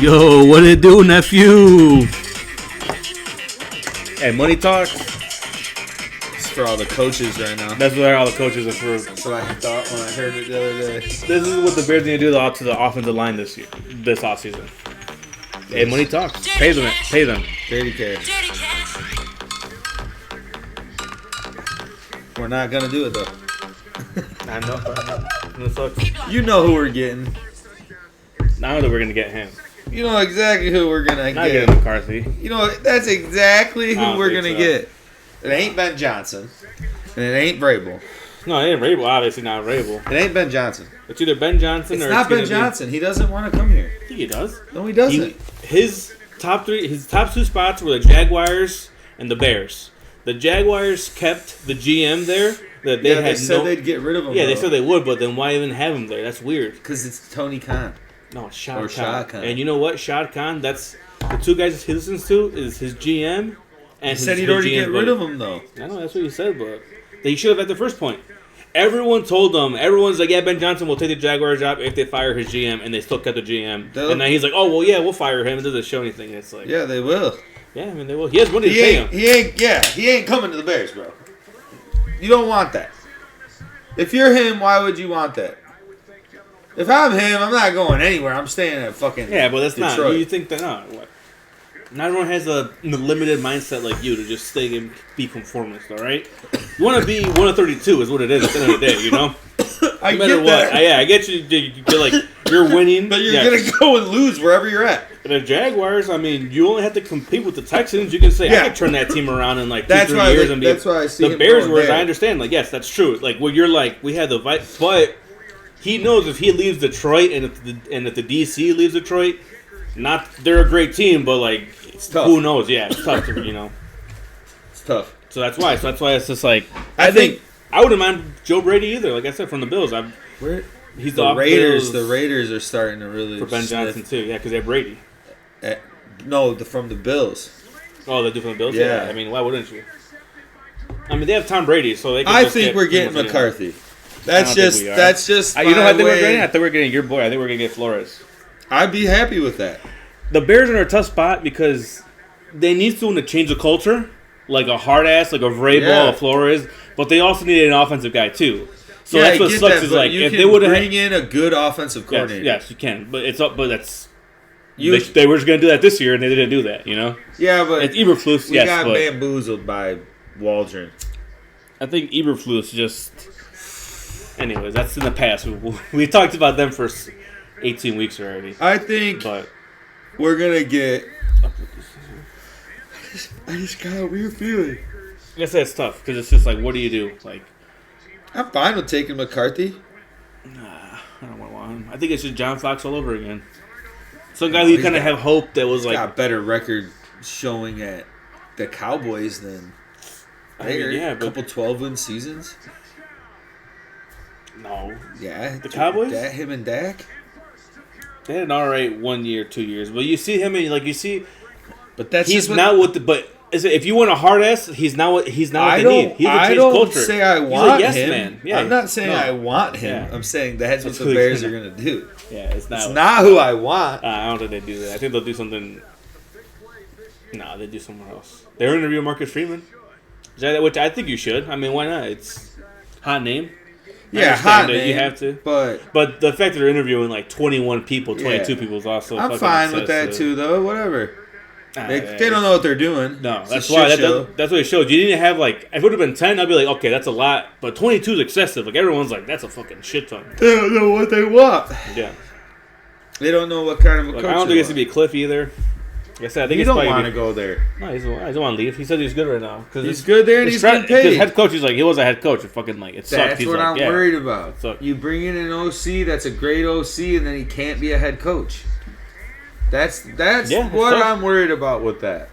Yo, what it do, nephew? Hey, money talk. It's for all the coaches right now. That's what all the coaches are for. That's what I thought when I heard it the other day. This is what the Bears need to do to the offensive line this offseason. Hey, money talks. Pay them. Pay them. Dirty cash. We're not gonna do it though. I know. You know who we're getting. Now that we're gonna get him. You know exactly who we're gonna Not get. getting McCarthy. You know that's exactly who we're gonna so. get. It ain't Ben Johnson, and it ain't Vrabel. No, it ain't Vrabel. Obviously not Vrabel. It ain't Ben Johnson. It's either Ben Johnson It's or not Ben Johnson. He doesn't want to come here. I think he does. No, he doesn't. His top two spots were the Jaguars and the Bears. The Jaguars kept the GM there. That they said they'd get rid of him. Yeah, they said they would, but then why even have him there? That's weird. Because it's Tony Khan. No, it's Shad Khan. And you know what? Shad Khan, that's the two guys he listens to is his GM and he said he'd already get rid of him, though. I know, that's what he said, but they should have at the first point. Everyone told them, everyone's like, yeah, Ben Johnson will take the Jaguars job if they fire his GM, and they still kept the GM. And now he's like, oh, well, yeah, we'll fire him. It doesn't show anything. It's like, yeah, they will. Yeah, I mean, they will. He has money to pay him. He ain't coming to the Bears, bro. You don't want that. If you're him, why would you want that? If I'm him, I'm not going anywhere. I'm staying at fucking Yeah, but that's Detroit. not. You think that, no. What? Not everyone has a limited mindset like you to just stay and be conformist, all right? You want to be 1 of 32 is what it is at the end of the day, you know? I no matter get what. that. Yeah, I get you. You're like, you're winning. But you're going to go and lose wherever you're at. But the Jaguars, I mean, you only have to compete with the Texans. You can say, I can turn that team around in like 2-3 years. That's why I see the Bears, whereas I understand, like, yes, that's true. Like, well, you're like, we had the fight, but he knows if he leaves Detroit and if the DC leaves Detroit, they're a great team, but like, it's tough. Who knows? Yeah, it's tough to, you know. It's tough. So that's why it's just like I think I wouldn't mind Joe Brady either. Like I said, from the Bills, he's the Raiders. The Raiders are starting to really for Ben Johnson too. Yeah, because they have Brady. From the Bills. Oh, they do from the Bills. Yeah. I mean, why wouldn't you? I mean, they have Tom Brady, so they. Can I think we're getting McCarthy. That's just. You know, I think we're getting. I think we're getting your boy. I think we're gonna get Flores. I'd be happy with that. The Bears are in a tough spot because they need someone to change the culture, like a hard ass, like a Vrabel, a Flores, but they also need an offensive guy too. So that's what sucks. Is like if they would have bring in a good offensive coordinator. Yes, you can. But that's they were just gonna do that this year, and they didn't do that. You know. Yeah, but it's Eberflus. We got bamboozled by Waldron. I think Eberflus just. Anyways, that's in the past. We talked about them for 18 weeks already. I think we're going to get... I just got a weird feeling. Like I said, it's tough because it's just like, what do you do? Like, I'm fine with taking McCarthy. Nah, I don't want him. I think it's just John Fox all over again. Some guy who kind of have hope that was like... got a better record showing at the Cowboys than... a couple 12-win seasons. No. Yeah. The Cowboys? Him and Dak? They had an alright 1 year, 2 years. But you see him and like you see but that's he's not what the but if you want a hard ass, he's not what they need. He's a change culture. Say I want yes him. Man. Yeah, I'm not saying I want him. Yeah. I'm saying that's what the Bears are gonna do. Yeah, it's not who I want. I don't think they do that. I think they'll do something. No, they do somewhere else. They're interviewing Marcus Freeman. Which I think you should. I mean, why not? It's hot name. Yeah, hot name. You have to. But the fact that they're interviewing like 21 people, 22 people is also I'm fine with that too, though. Whatever. They don't know what they're doing. No, that's why. That's what it shows. You didn't have like, if it would have been 10, I'd be like, okay, that's a lot. But 22 is excessive. Like, everyone's like, that's a fucking shit ton. They don't know what they want. Yeah. They don't know what kind of a coach I don't think it's going to be Cliff either. Like I said, I think he don't want to go there. No, he doesn't want to leave. He said he's good right now. He's good there and he's getting paid. His head coach, he's like, he was a head coach. It fucking like, it sucked. That's what I'm worried about. You bring in an OC that's a great OC and then he can't be a head coach. That's what I'm worried about with that.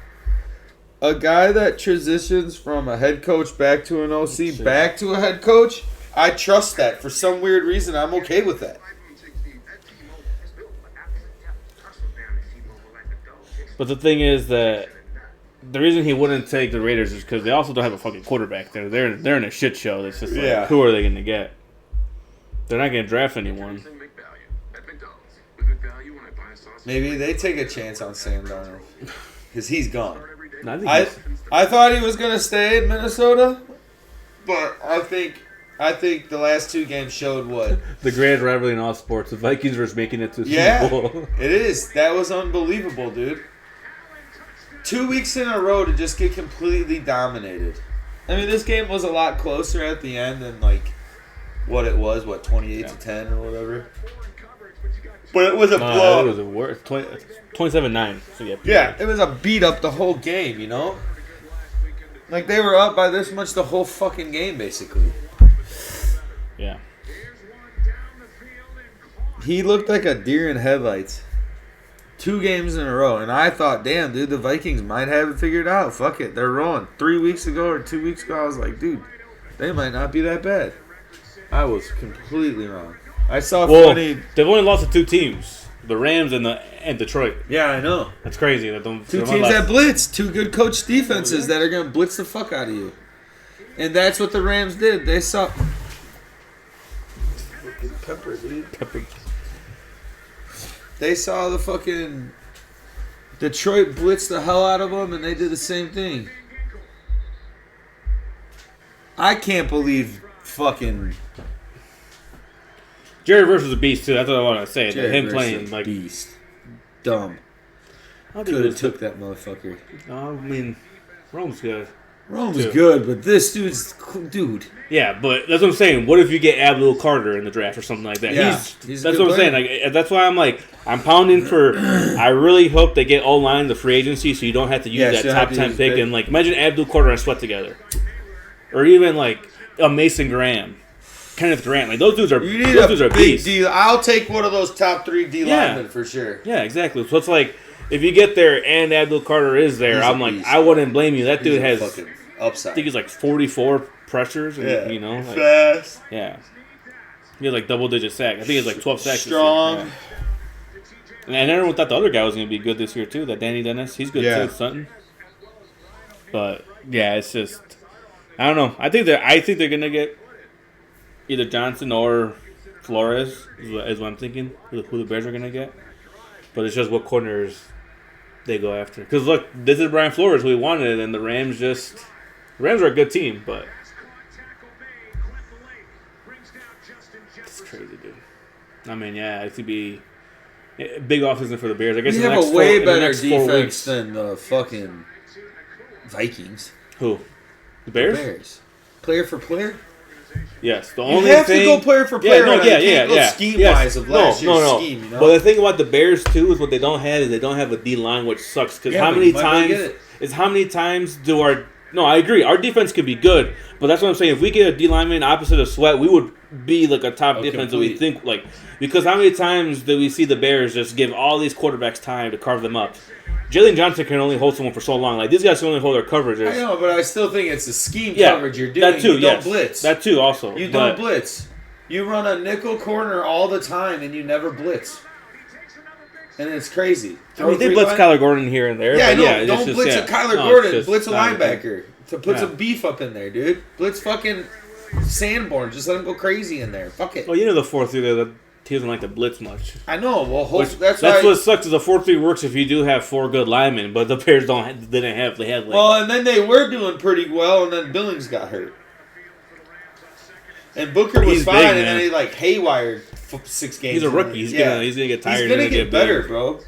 A guy that transitions from a head coach back to an OC back to a head coach, I trust that. For some weird reason, I'm okay with that. But the thing is that the reason he wouldn't take the Raiders is because they also don't have a fucking quarterback there. They're in a shit show. That's just like, who are they going to get? They're not going to draft anyone. Maybe they take a chance on Sam Darnold because he's gone. No, I thought he was going to stay in Minnesota, but I think the last 2 games showed what the grand rivalry in all sports. The Vikings were making it to the Super Bowl. It is. That was unbelievable, dude. 2 weeks in a row to just get completely dominated. I mean, this game was a lot closer at the end than like what it was, 28-10 or whatever. But it was a blow. It was a worse 27-9. So yeah, it was a beat up the whole game, you know? Like they were up by this much the whole fucking game, basically. Yeah. He looked like a deer in headlights. 2 games in a row. And I thought, damn, dude, the Vikings might have it figured out. Fuck it. They're rolling. 3 weeks ago or 2 weeks ago, I was like, dude, they might not be that bad. I was completely wrong. I saw funny. They've only lost to 2 teams. The Rams and Detroit. Yeah, I know. That's crazy. 2 teams that blitz. 2 good coach defenses that are going to blitz the fuck out of you. And that's what the Rams did. They saw... Fucking pepper, dude. Pepper. They saw the fucking Detroit blitz the hell out of them, and they did the same thing. I can't believe fucking Jerry versus a beast too. That's what I want to say. Jerry him playing like beast, dumb. Could have took that motherfucker. I mean, Rome's good. Rome's good, but this dude. Yeah, but that's what I'm saying. What if you get Abdul Carter in the draft or something like that? Yeah, that's what I'm saying. Like that's why I'm like I'm pounding for. I really hope they get O-line the free agency, so you don't have to use that top 10 pick. And like imagine Abdul Carter and Sweat together, or even like a Mason Graham, Kenneth Grant. Like those dudes are big deal. I'll take one of those top 3 D linemen for sure. Yeah, exactly. So it's like if you get there and Abdul Carter is there, I'm like I wouldn't blame you. That dude has fucking upside. I think he's like 44 pressures, and, you know, like, fast. Yeah, he had like double-digit sack. I think he has like 12 sacks. Strong. And everyone thought the other guy was going to be good this year too. That Danny Dennis, he's good too. Sutton. But yeah, it's just I don't know. I think they're going to get either Johnson or Flores is what I'm thinking. Who the Bears are going to get, but it's just what corners they go after. Because look, this is Brian Flores who we wanted, and the Rams are a good team, but it's crazy, dude. I mean, yeah, it could be a big offseason for the Bears. I guess we have a way better defense than the fucking Vikings. Who? The Bears? The Bears. Player for player? Yes. The you only have thing, to go player for player. Scheme-wise of last year's scheme, you know? But the thing about the Bears, too, is what they don't have is they don't have a D-line, which sucks. Because how many times do our... No, I agree. Our defense could be good, but that's what I'm saying. If we get a D lineman opposite of Sweat, we would be like a top defense that we think like. Because how many times do we see the Bears just give all these quarterbacks time to carve them up? Jalen Johnson can only hold someone for so long. Like these guys can only hold their coverages. I know, but I still think it's a scheme coverage you're doing. That too, you don't blitz. That too, also. You don't blitz. You run a nickel corner all the time, and you never blitz. And it's crazy. I mean, they blitz Kyler Gordon here and there. Yeah, but no, don't blitz a Kyler Gordon. Blitz a linebacker to put some beef up in there, dude. Blitz fucking Sanborn. Just let him go crazy in there. Fuck it. Well, you know the 4-3, he doesn't like to blitz much. I know. Well, that's what sucks is the 4-3 works if you do have 4 good linemen, but the Bears didn't have. They had like. Well, and then they were doing pretty well, and then Billings got hurt. And Booker was fine, and then he like haywired 6 games. He's a rookie. He's gonna get tired. He's gonna get better, bro.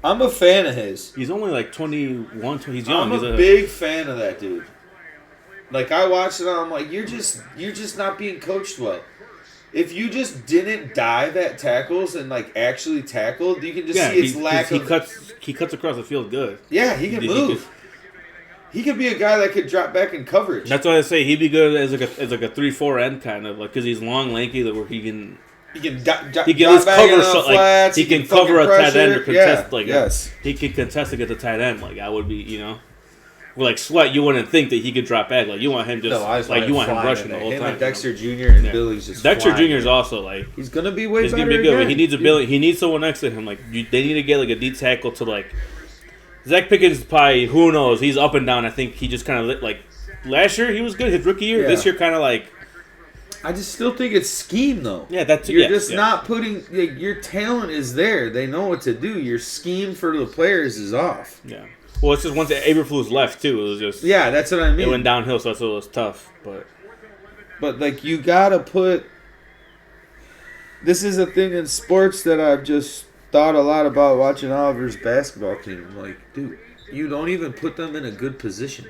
I'm a fan of his. He's only like 21. He's young. I'm a big fan of that dude. Like I watched it, and I'm like, you're just not being coached well. If you just didn't dive at tackles and like actually tackled, you can just see its lack of. He cuts across the field good. Yeah, he can move. He could be a guy that could drop back in coverage. That's why I say he'd be good as like a 3-4 end kind of like because he's long, lanky, where he can at least cover flats, he can cover a tight end or contest he can contest to get the tight end. Like I would be, you know, like Sweat, you wouldn't think that he could drop back. Like you want him just you want him rushing the whole time. Like Dexter Jr. and Billy's just. Dexter Jr. is also like he's gonna be way better. He's gonna be good. He needs he needs someone next to him. Like they need to get like a D tackle to like. Zach Pickens probably, who knows? He's up and down. I think he just kind of like last year he was good. His rookie year, this year kind of like I just still think it's scheme, though. Yeah, that's You're just not putting... Like, your talent is there. They know what to do. Your scheme for the players is off. Yeah. Well, it's just once Eberflus left, too. It was just... Yeah, that's what I mean. It went downhill, so it was tough. But, like, you gotta put... This is a thing in sports that I've just thought a lot about watching Oliver's basketball team. I'm like, dude, you don't even put them in a good position.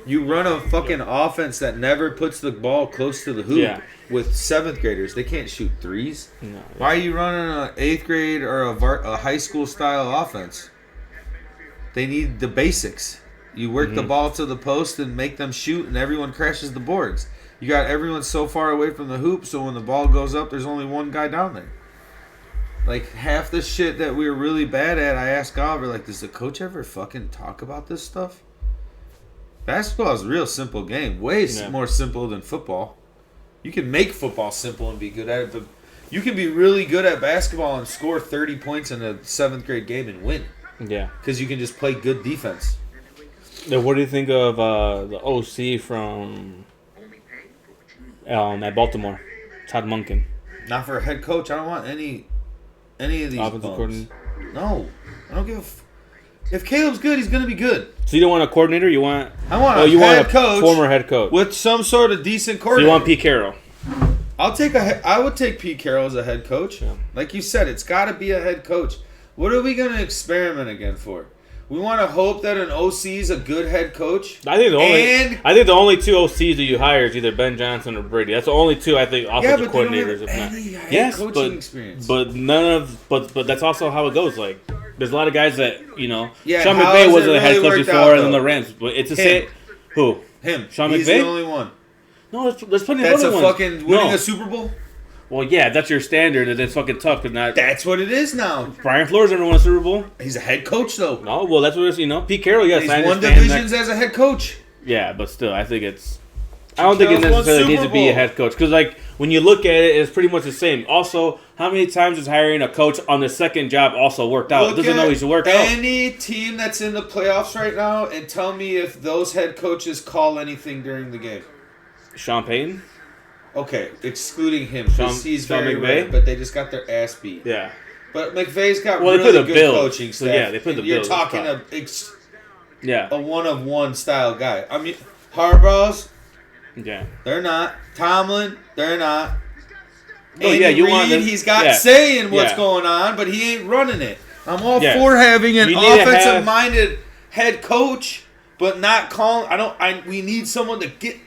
You run a fucking offense that never puts the ball close to the hoop with 7th graders. They can't shoot threes. No, why are you running an 8th grade or a high school style offense? They need the basics. You work the ball to the post and make them shoot, and everyone crashes the boards. You got everyone so far away from the hoop, so when the ball goes up, there's only one guy down there. Like, half the shit that we were really bad at, I asked Oliver, like, does the coach ever fucking talk about this stuff? Basketball is a real simple game. Way more simple than football. You can make football simple and be good at it, but you can be really good at basketball and score 30 points in a 7th grade game and win. Yeah. Because you can just play good defense. Now, what do you think of the OC from at Baltimore? Todd Monken. Not for a head coach. I don't want any of these offensive coordinator. No. I don't give a if Caleb's good, he's going to be good. So you don't want a coordinator? You want... I want a coach. Former head coach. With some sort of decent coordinator. So you want Pete Carroll? I would take Pete Carroll as a head coach. Yeah. Like you said, it's got to be a head coach. What are we going to experiment again for? We want to hope that an OC is a good head coach. I think the only 2 OCs that you hire is either Ben Johnson or Brady. That's the only 2 I think offensive coordinators. They don't have any head coaching experience. But that's also how it goes. Like, there's a lot of guys that Sean McVay wasn't a head coach before, and then the Rams. But it's the same. Who? Him. Sean McVay. He's the only one. No, there's plenty of other ones. That's a fucking winning a Super Bowl. Well, yeah, that's your standard, and it's fucking tough. Cause not. That's what it is now. Brian Flores never won a Super Bowl. He's a head coach, though. No, well, that's what it's, Pete Carroll, yes. He's won divisions as a head coach. Yeah, but still, I think it's... I don't think it necessarily needs to be a head coach. Because, like, when you look at it, it's pretty much the same. Also, how many times is hiring a coach on the second job also worked out? It doesn't always work out. Any team that's in the playoffs right now, and tell me if those head coaches call anything during the game. Sean Payton? Okay, excluding him, because he's very rare, but they just got their ass beat. Yeah. But McVay's got really good coaching staff. So, yeah, they put the You're Bills. talking a one-of-one style guy. I mean, Harbaugh's, they're not. Tomlin, they're not. Andy Reid, he's got say in what's going on, but he ain't running it. I'm all for having an offensive-minded head coach, but not calling. We need someone to get.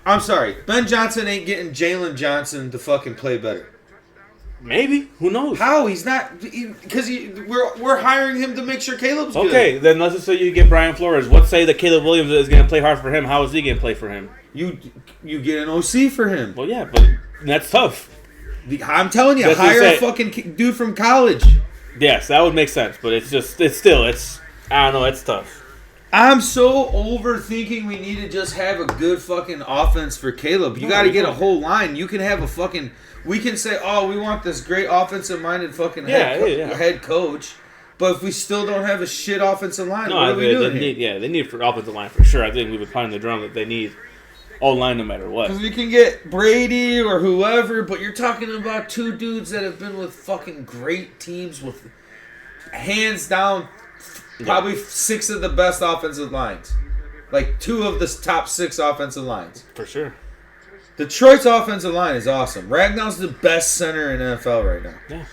I'm sorry. Ben Johnson ain't getting Jalen Johnson to fucking play better. Maybe. Who knows? How? He's not. Because we're hiring him to make sure Caleb's good. Okay, then let's just say you get Brian Flores. Let's say that Caleb Williams is going to play hard for him. How is he going to play for him? You get an OC for him. Well, yeah, but that's tough. I'm telling you, hire a fucking dude from college. Yes, that would make sense. But it's I don't know, it's tough. I'm so overthinking we need to just have a good fucking offense for Caleb. You got to get a whole line. You can have a fucking... We can say, oh, we want this great offensive-minded fucking head coach, but if we still don't have a shit offensive line, what are we doing here? They need for offensive line for sure. I think we've been pounding the drum that they need O-line no matter what. Because we can get Brady or whoever, but you're talking about 2 dudes that have been with fucking great teams with hands down... Probably 6 of the best offensive lines. Like 2 of the top 6 offensive lines. For sure. Detroit's offensive line is awesome. Ragnall's the best center in NFL right now. Yeah.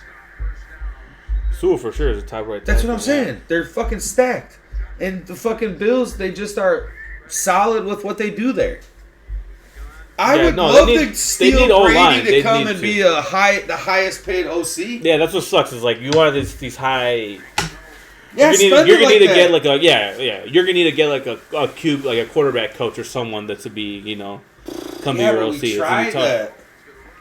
Sewell for sure is a top right. That's what I'm saying. They're fucking stacked. And the fucking Bills, they just are solid with what they do there. I would love to steal Brady to come and be the highest paid OC. Yeah, that's what sucks. Is like you want these high... Yeah, you're gonna need to get like a You're gonna need to get like a cube, like a quarterback coach or someone that to be come be your OC. We tried that.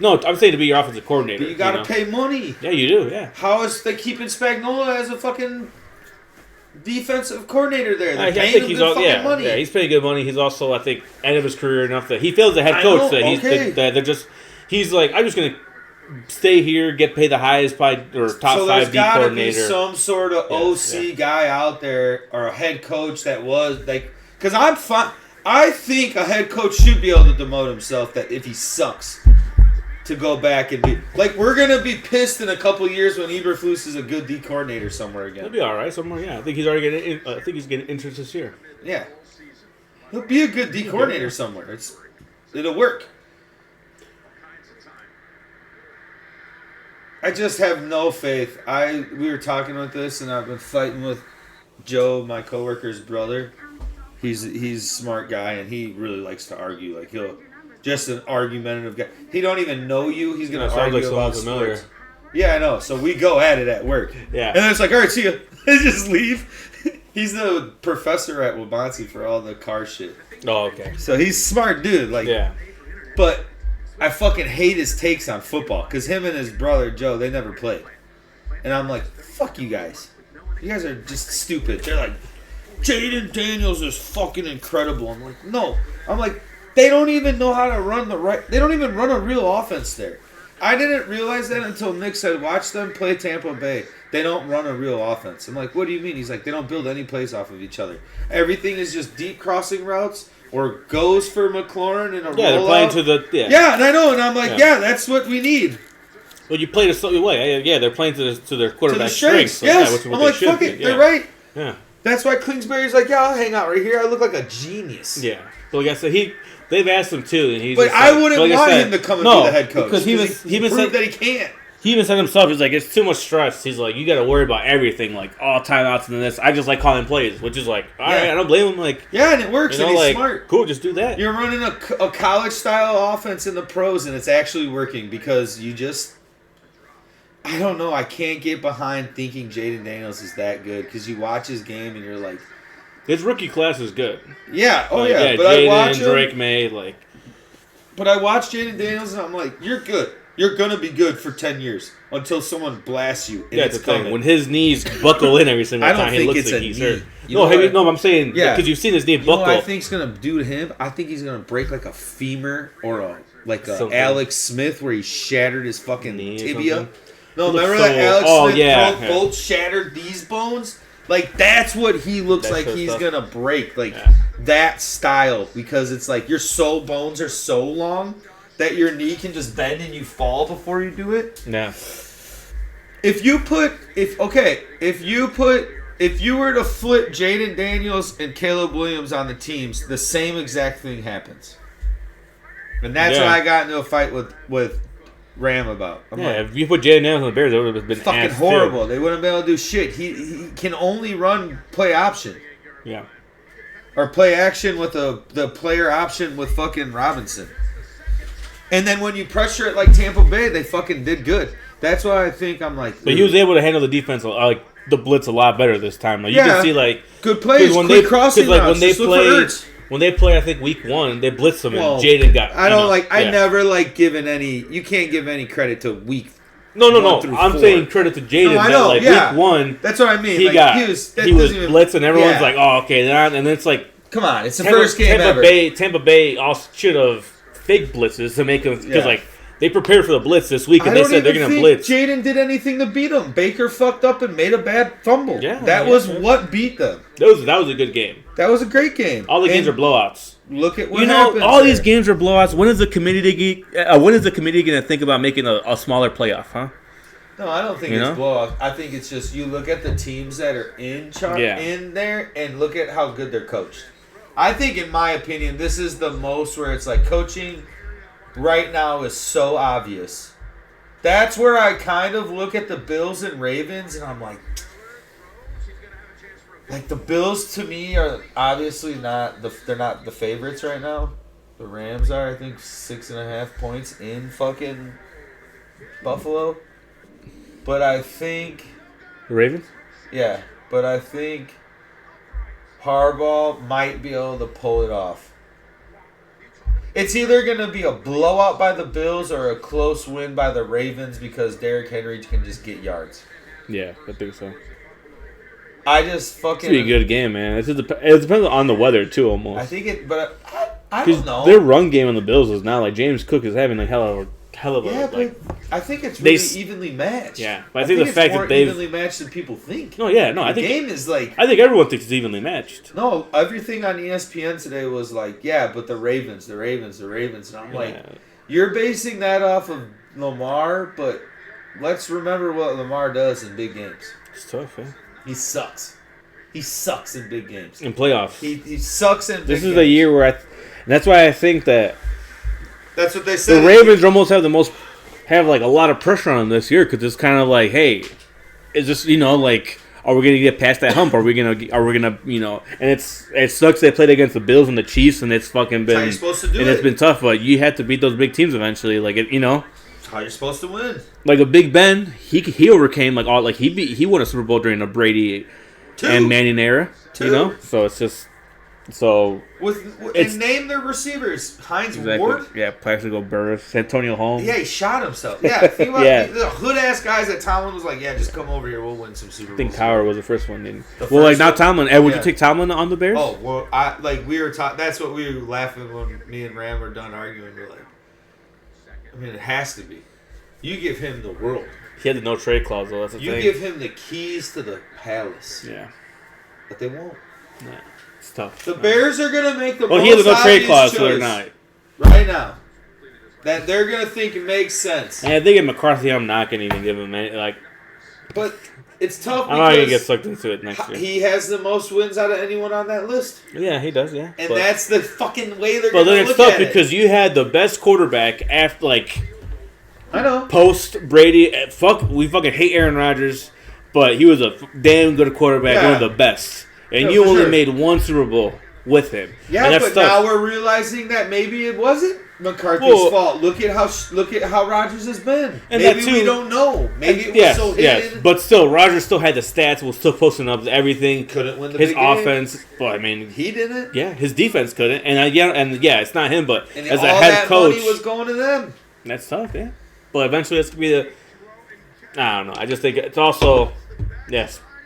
No, I'm saying to be your offensive coordinator. But you gotta pay money. Yeah, you do. Yeah. How is they keeping Spagnuolo as a fucking defensive coordinator there? I think he's money. Yeah, he's paying good money. He's also, I think, end of his career enough that he feels the head coach he's like, I'm just gonna stay here, get paid the highest by or top 5 D coordinator. So there's got to be some sort of OC guy out there or a head coach that was like, because I'm fine. I think a head coach should be able to demote himself that if he sucks. To go back and be like, we're gonna be pissed in a couple years when Eberflus is a good D coordinator somewhere again. He'll be all right somewhere. Yeah, I think he's already getting. I think he's getting interest this year. Yeah, he'll be a good D coordinator somewhere. It'll work. I just have no faith. We were talking about this, and I've been fighting with Joe, my coworker's brother. He's a smart guy, and he really likes to argue. Like he'll. Just an argumentative guy. He don't even know you. He's going to argue about sports. Yeah, I know. So we go at it at work. Yeah. And then it's like, all right, see ya. Just leave. He's the professor at Wabansi for all the car shit. Oh, okay. So he's a smart dude. Like, yeah. But I fucking hate his takes on football. Because him and his brother, Joe, they never played. And I'm like, fuck you guys. You guys are just stupid. They're like, Jaden Daniels is fucking incredible. I'm like, no. I'm like, they don't even know how to run they don't even run a real offense there. I didn't realize that until Nick said, watch them play Tampa Bay. They don't run a real offense. I'm like, what do you mean? He's like, they don't build any plays off of each other. Everything is just deep crossing routes or goes for McLaurin and a rollout. They're playing to the... Yeah, and I know. And I'm like, yeah, that's what we need. Well, you played a certain way. Yeah, they're playing to their quarterback strengths. Yes. So I'm like, fuck it. They're right. Yeah. That's why Kingsbury's like, yeah, I'll hang out right here. I look like a genius. Yeah. But like I said, they've asked him too, and he's. But I wouldn't want him to come and be the head coach because he proved that he can't. He even said himself, he's like, it's too much stress. He's like, you got to worry about everything, like all timeouts and this. I just like calling plays, which is like, all right, I don't blame him. Like, yeah, and it works. And he's smart. Cool, just do that. You're running a college style offense in the pros, and it's actually working because you just. I don't know. I can't get behind thinking Jaden Daniels is that good because you watch his game and you're like. His rookie class is good. Yeah. Oh, yeah. But Jaden, I watch him. Drake May, like. But I watch Jaden Daniels and I'm like, you're good. You're going to be good for 10 years until someone blasts you. And it's coming. When his knees buckle in every single time, he looks like he's hurt. No, I'm saying, because you've seen his knee buckle. You know what I think's going to do to him? I think he's going to break like a femur or a Alex Smith where he shattered his fucking tibia. No, remember that Alex Smith both shattered these bones? Like, that's what he looks like he's going to break. Like, that style. Because it's like your bones are so long that your knee can just bend and you fall before you do it. Yeah. If you were to flip Jaden Daniels and Caleb Williams on the teams, the same exact thing happens. And that's what I got into a fight with Ram about. If you put Jaden Daniels on the Bears, it would have been fucking horrible. They wouldn't be able to do shit. He can only run play option. Yeah. Or play action with the player option with fucking Robinson. And then when you pressure it like Tampa Bay, they fucking did good. That's why I think I'm like. But he was able to handle the defense, like the blitz, a lot better this time. Like you can see, like good plays, quick crossing routes. When they play, I think week 1, they blitzed him and Jaden got. I never given any. You can't give any credit to week. No. I'm saying credit to Jaden. I know. Week 1. That's what I mean. He was blitzing. Everyone's like, oh, okay. And it's like, come on, it's the first game ever. Tampa Bay also should have fake blitzes to make them because they prepared for the blitz this week and they said they're going to blitz. Jaden did anything to beat them. Baker fucked up and made a bad fumble. Yeah, that was what beat them. That was a good game. That was a great game. All the games are blowouts. Look at what happened. All these games are blowouts. When is the committee going to think about making a smaller playoff? Huh? No, I don't think it's blowouts. I think it's just you look at the teams that are in there and look at how good they're coached. I think, in my opinion, this is the most where it's like coaching right now is so obvious. That's where I kind of look at the Bills and Ravens, and I'm like the Bills to me are obviously they're not the favorites right now. The Rams are, I think, 6.5 points in fucking Buffalo. But I think the Ravens? Yeah, but I think Harbaugh might be able to pull it off. It's either going to be a blowout by the Bills or a close win by the Ravens because Derrick Henry can just get yards. Yeah, I think so. I just fucking... It's going to be a good game, man. It depends on the weather, too, almost. I think it... But I don't know. Their run game on the Bills is now like James Cook is having like hell of a hell of a but I think it's really evenly matched. Yeah, but I think the fact that they've evenly matched than people think. No, yeah, no, I think the game is like. I think everyone thinks it's evenly matched. No, everything on ESPN today was like, but the Ravens, and I'm like, you're basing that off of Lamar, but let's remember what Lamar does in big games. It's tough, yeah. He sucks. He sucks in big games. In playoffs. He sucks in big games. This is the year where and that's why I think that. That's what they said. The Ravens almost have like a lot of pressure on them this year because it's kind of like, hey, is this like, are we gonna get past that hump? Are we gonna And it sucks they played against the Bills and the Chiefs and it's fucking been. That's how you're supposed to do it. It's been tough, but you have to beat those big teams eventually. Like That's how you're supposed to win. Like a Big Ben, he overcame he won a Super Bowl during a Brady and Manning era. So it's just. So and name their receivers. Hines Ward? Yeah, Plaxico Burress, Antonio Holmes. Yeah, he shot himself. Yeah, think about the hood-ass guys that Tomlin was like, just come over here, we'll win some Super Bowls. I think Cowher was the first one, didn't he? Now Tomlin. Ed, would you take Tomlin on the Bears? Oh, well, we were that's what we were laughing when me and Ram were done arguing. We're like, I mean, it has to be. You give him the world. He had the no trade clause, though. That's the thing. You give him the keys to the palace. Yeah. But they won't. No. It's tough. The Bears are going to make the most he has no trade clause, choice so they're not. Right now. That they're going to think it makes sense. And I think at McCarthy, I'm not going to even give him any, But it's tough I'm not going to get sucked into it next year. He has the most wins out of anyone on that list. Yeah, he does, yeah. And that's the fucking way they're going to look at it. But then it's tough because you had the best quarterback after, I know. Post Brady. We fucking hate Aaron Rodgers, but he was a damn good quarterback, one of the best. And you only made one Super Bowl with him. Yeah, but now we're realizing that maybe it wasn't McCarthy's fault. Look at how Rodgers has been. And maybe we don't know. Maybe it was so hidden. Yes, but still, Rodgers still had the stats. Was still posting up everything. Couldn't win the his big offense. Game. But I mean, he didn't. Yeah, his defense couldn't. And it's not him. But and as all a head that coach, money was going to them. That's tough. Yeah, but eventually it's gonna be I don't know. I just think it's also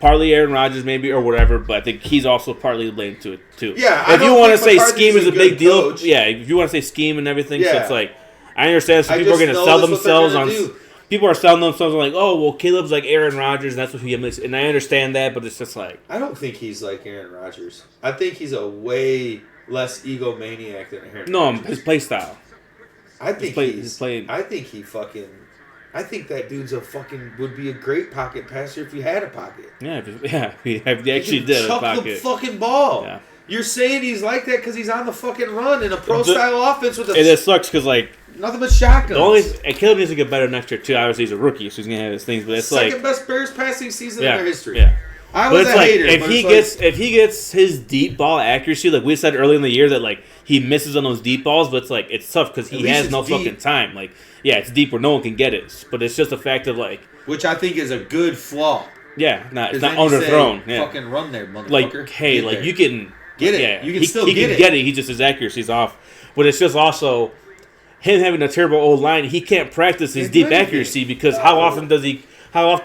partly Aaron Rodgers maybe or whatever, but I think he's also partly blamed to it too. Yeah, if you want to say scheme is a big deal, if you want to say scheme and everything, so it's like I understand some people are going to sell themselves on. People are selling themselves on oh well, Caleb's like Aaron Rodgers, and that's what he admits, and I understand that, but it's just like I don't think he's like Aaron Rodgers. I think he's a way less egomaniac than Aaron. No, Rodgers. His play style. I think I think that dude's would be a great pocket passer if he had a pocket. Yeah, if he actually did a pocket. The fucking ball. Yeah. You're saying he's like that because he's on the fucking run in a pro-style offense with a... And it sucks because, nothing but shotguns. Caleb needs to get better next year, too. Obviously, he's a rookie, so he's going to have his things, but it's second best Bears passing season in their history. Yeah. I was a hater. If he gets his deep ball accuracy, like we said earlier in the year, that he misses on those deep balls, but it's tough because he has no fucking time. It's deep where no one can get it, but it's just a fact of which I think is a good flaw. Yeah, it's not underthrown. Fucking run there, motherfucker. You can get it. Yeah, you can still get it. He can get it. He just his accuracy's off, but it's just also him having a terrible old line. He can't practice his deep accuracy because how often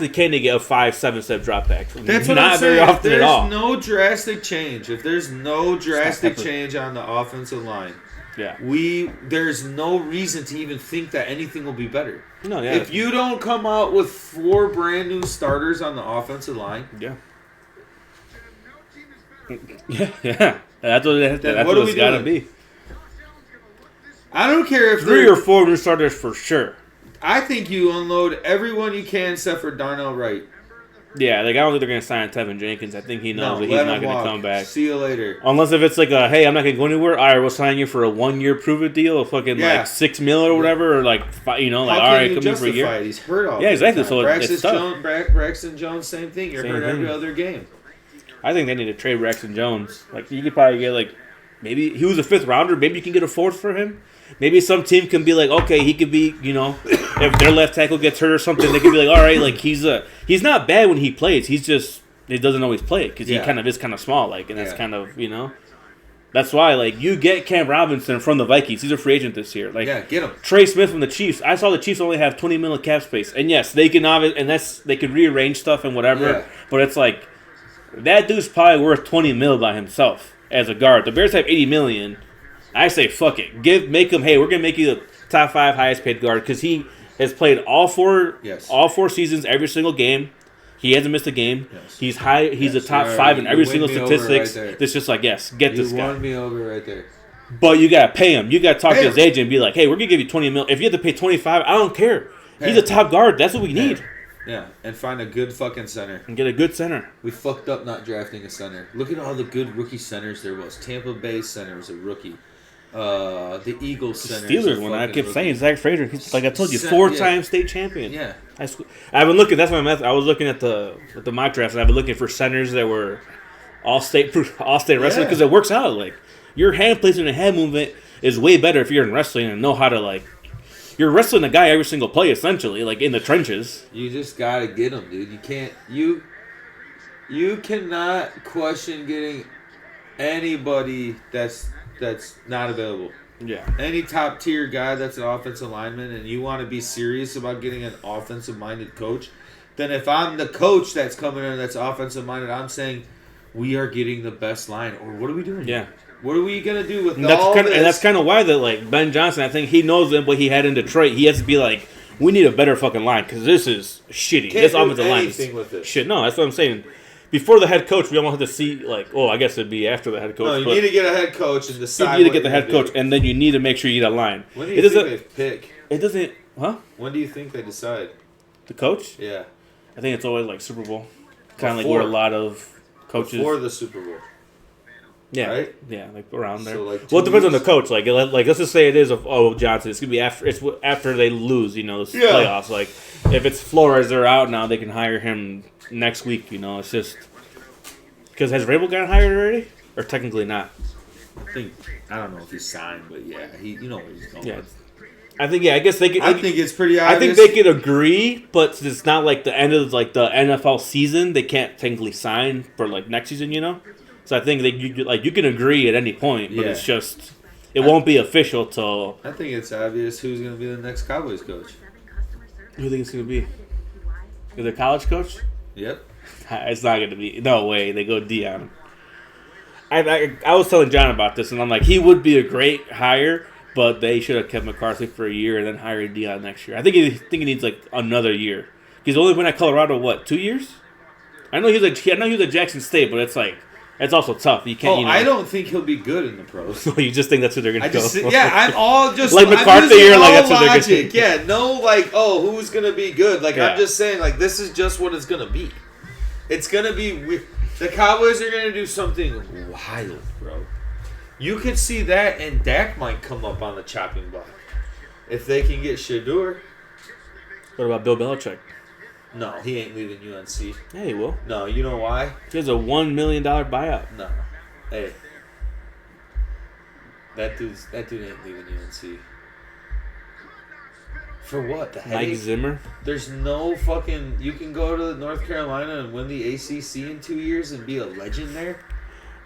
can they get a 5-7 step drop back? That's what I'm saying. If there's no drastic change, change on the offensive line, there's no reason to even think that anything will be better. No, yeah. If you don't come out with 4 brand new starters on the offensive line, that's what it's got to be. I don't care if 3 or 4 new starters for sure. I think you unload everyone you can except for Darnell Wright. Yeah, I don't think they're going to sign Tevin Jenkins. I think he knows that he's not going to come back. See you later. Unless if it's hey, I'm not going to go anywhere. All right, we'll sign you for a 1-year prove-it deal of fucking $6 million or whatever, or all right, come in for a year. He's hurt all. Yeah, exactly. So it's tough. Braxton Jones, same thing. You're hurt every other game. I think they need to trade Braxton Jones. You could probably get maybe he was a 5th rounder. Maybe you can get a 4th for him. Maybe some team can be okay, he could be, if their left tackle gets hurt or something, they could be all right, he's not bad when he plays. He doesn't always play because he kind of is kind of small, and that's kind of, that's why, you get Cam Robinson from the Vikings. He's a free agent this year. Get him. Trey Smith from the Chiefs. I saw the Chiefs only have $20 million cap space, and yes, they can they could rearrange stuff and whatever. But it's that dude's probably worth $20 million by himself as a guard. The Bears have $80 million. I say fuck it. Make him. Hey, we're gonna make you the top 5 highest paid guard because he has played all four seasons, every single game. He hasn't missed a game. Yes. He's high. He's a top 5 in every single statistics. Right, it's just like get this guy. You won me over right there. But you gotta pay him. You gotta talk to his agent and be like, "Hey, we're gonna give you $20 million. If you have to pay 25, I don't care. He's a top guard. That's what we need." Yeah, and find a good fucking center. And get a good center. We fucked up not drafting a center. Look at all the good rookie centers there was. Tampa Bay center was a rookie. The Eagles center. The Steelers one. I kept saying Zach Frazier. He's like I told you, 4-time state champion. Yeah. I've been looking. That's my method. I was looking at the mock drafts, and I've been looking for centers that were all state wrestling because it works out. Like your hand placement and hand movement is way better if you're in wrestling and know how to like. You're wrestling a guy every single play, essentially, like in the trenches. You just gotta get him, dude. You can't. You cannot question getting anybody that's not available. Yeah. Any top tier guy that's an offensive lineman, and you want to be serious about getting an offensive minded coach, then if I'm the coach that's coming in that's offensive minded, I'm saying we are getting the best line. Or what are we doing? Yeah. What are we gonna do with and all this? And that's kind of why that like Ben Johnson, I think he knows that what he had in Detroit. He has to be like, we need a better fucking line because this is shitty. Can't this do offensive line is with it. shit. No, that's what I'm saying. Before the head coach, we almost have to see like, I guess it'd be after the head coach. No, you need to get a head coach and decide. You need to get the head coach, and then you need to make sure you get a line. When do you think they pick? It doesn't, huh? When do you think they decide? The coach? Yeah. I think it's always like Super Bowl, kind of like where a lot of coaches before the Super Bowl. Yeah, right? Yeah, like around there. So like well, it depends on the coach. Like let's just say it is Johnson. It's gonna be after they lose. Playoffs. Like if it's Flores, they're out now. They can hire him next week. It's just because has Rabel gotten hired already, or technically not? I don't know if he's signed, but yeah, where he's going. Yeah, I think I guess they could. I think it's pretty obvious. I think they could agree, but it's not like the end of like the NFL season. They can't technically sign for like next season. So I think that you can agree at any point, but it's just it won't be official till. I think it's obvious who's going to be the next Cowboys coach. Who do you think it's going to be? Is it a college coach? Yep. It's not going to be. No way. They go Dion. I was telling John about this, and I'm like, he would be a great hire, but they should have kept McCarthy for a year and then hired Dion next year. I think he needs like another year. He's only been at Colorado 2 years? I know he was at Jackson State, but it's like. It's also tough. You can't. I don't think he'll be good in the pros. You just think that's what they're going to go for. Yeah, I'm all just like McCarthy. You're like that's what they're going to. Yeah, no, who's going to be good? I'm just saying, this is just what it's going to be. It's going to be the Cowboys are going to do something wild, bro. You could see that, and Dak might come up on the chopping block if they can get Shedeur. What about Bill Belichick? No, he ain't leaving UNC. Yeah, he will. No, you know why? He has a $1 million buyout. No. Hey. That dude ain't leaving UNC. For what? The headache? Mike Zimmer? There's no fucking... You can go to North Carolina and win the ACC in 2 years and be a legend there.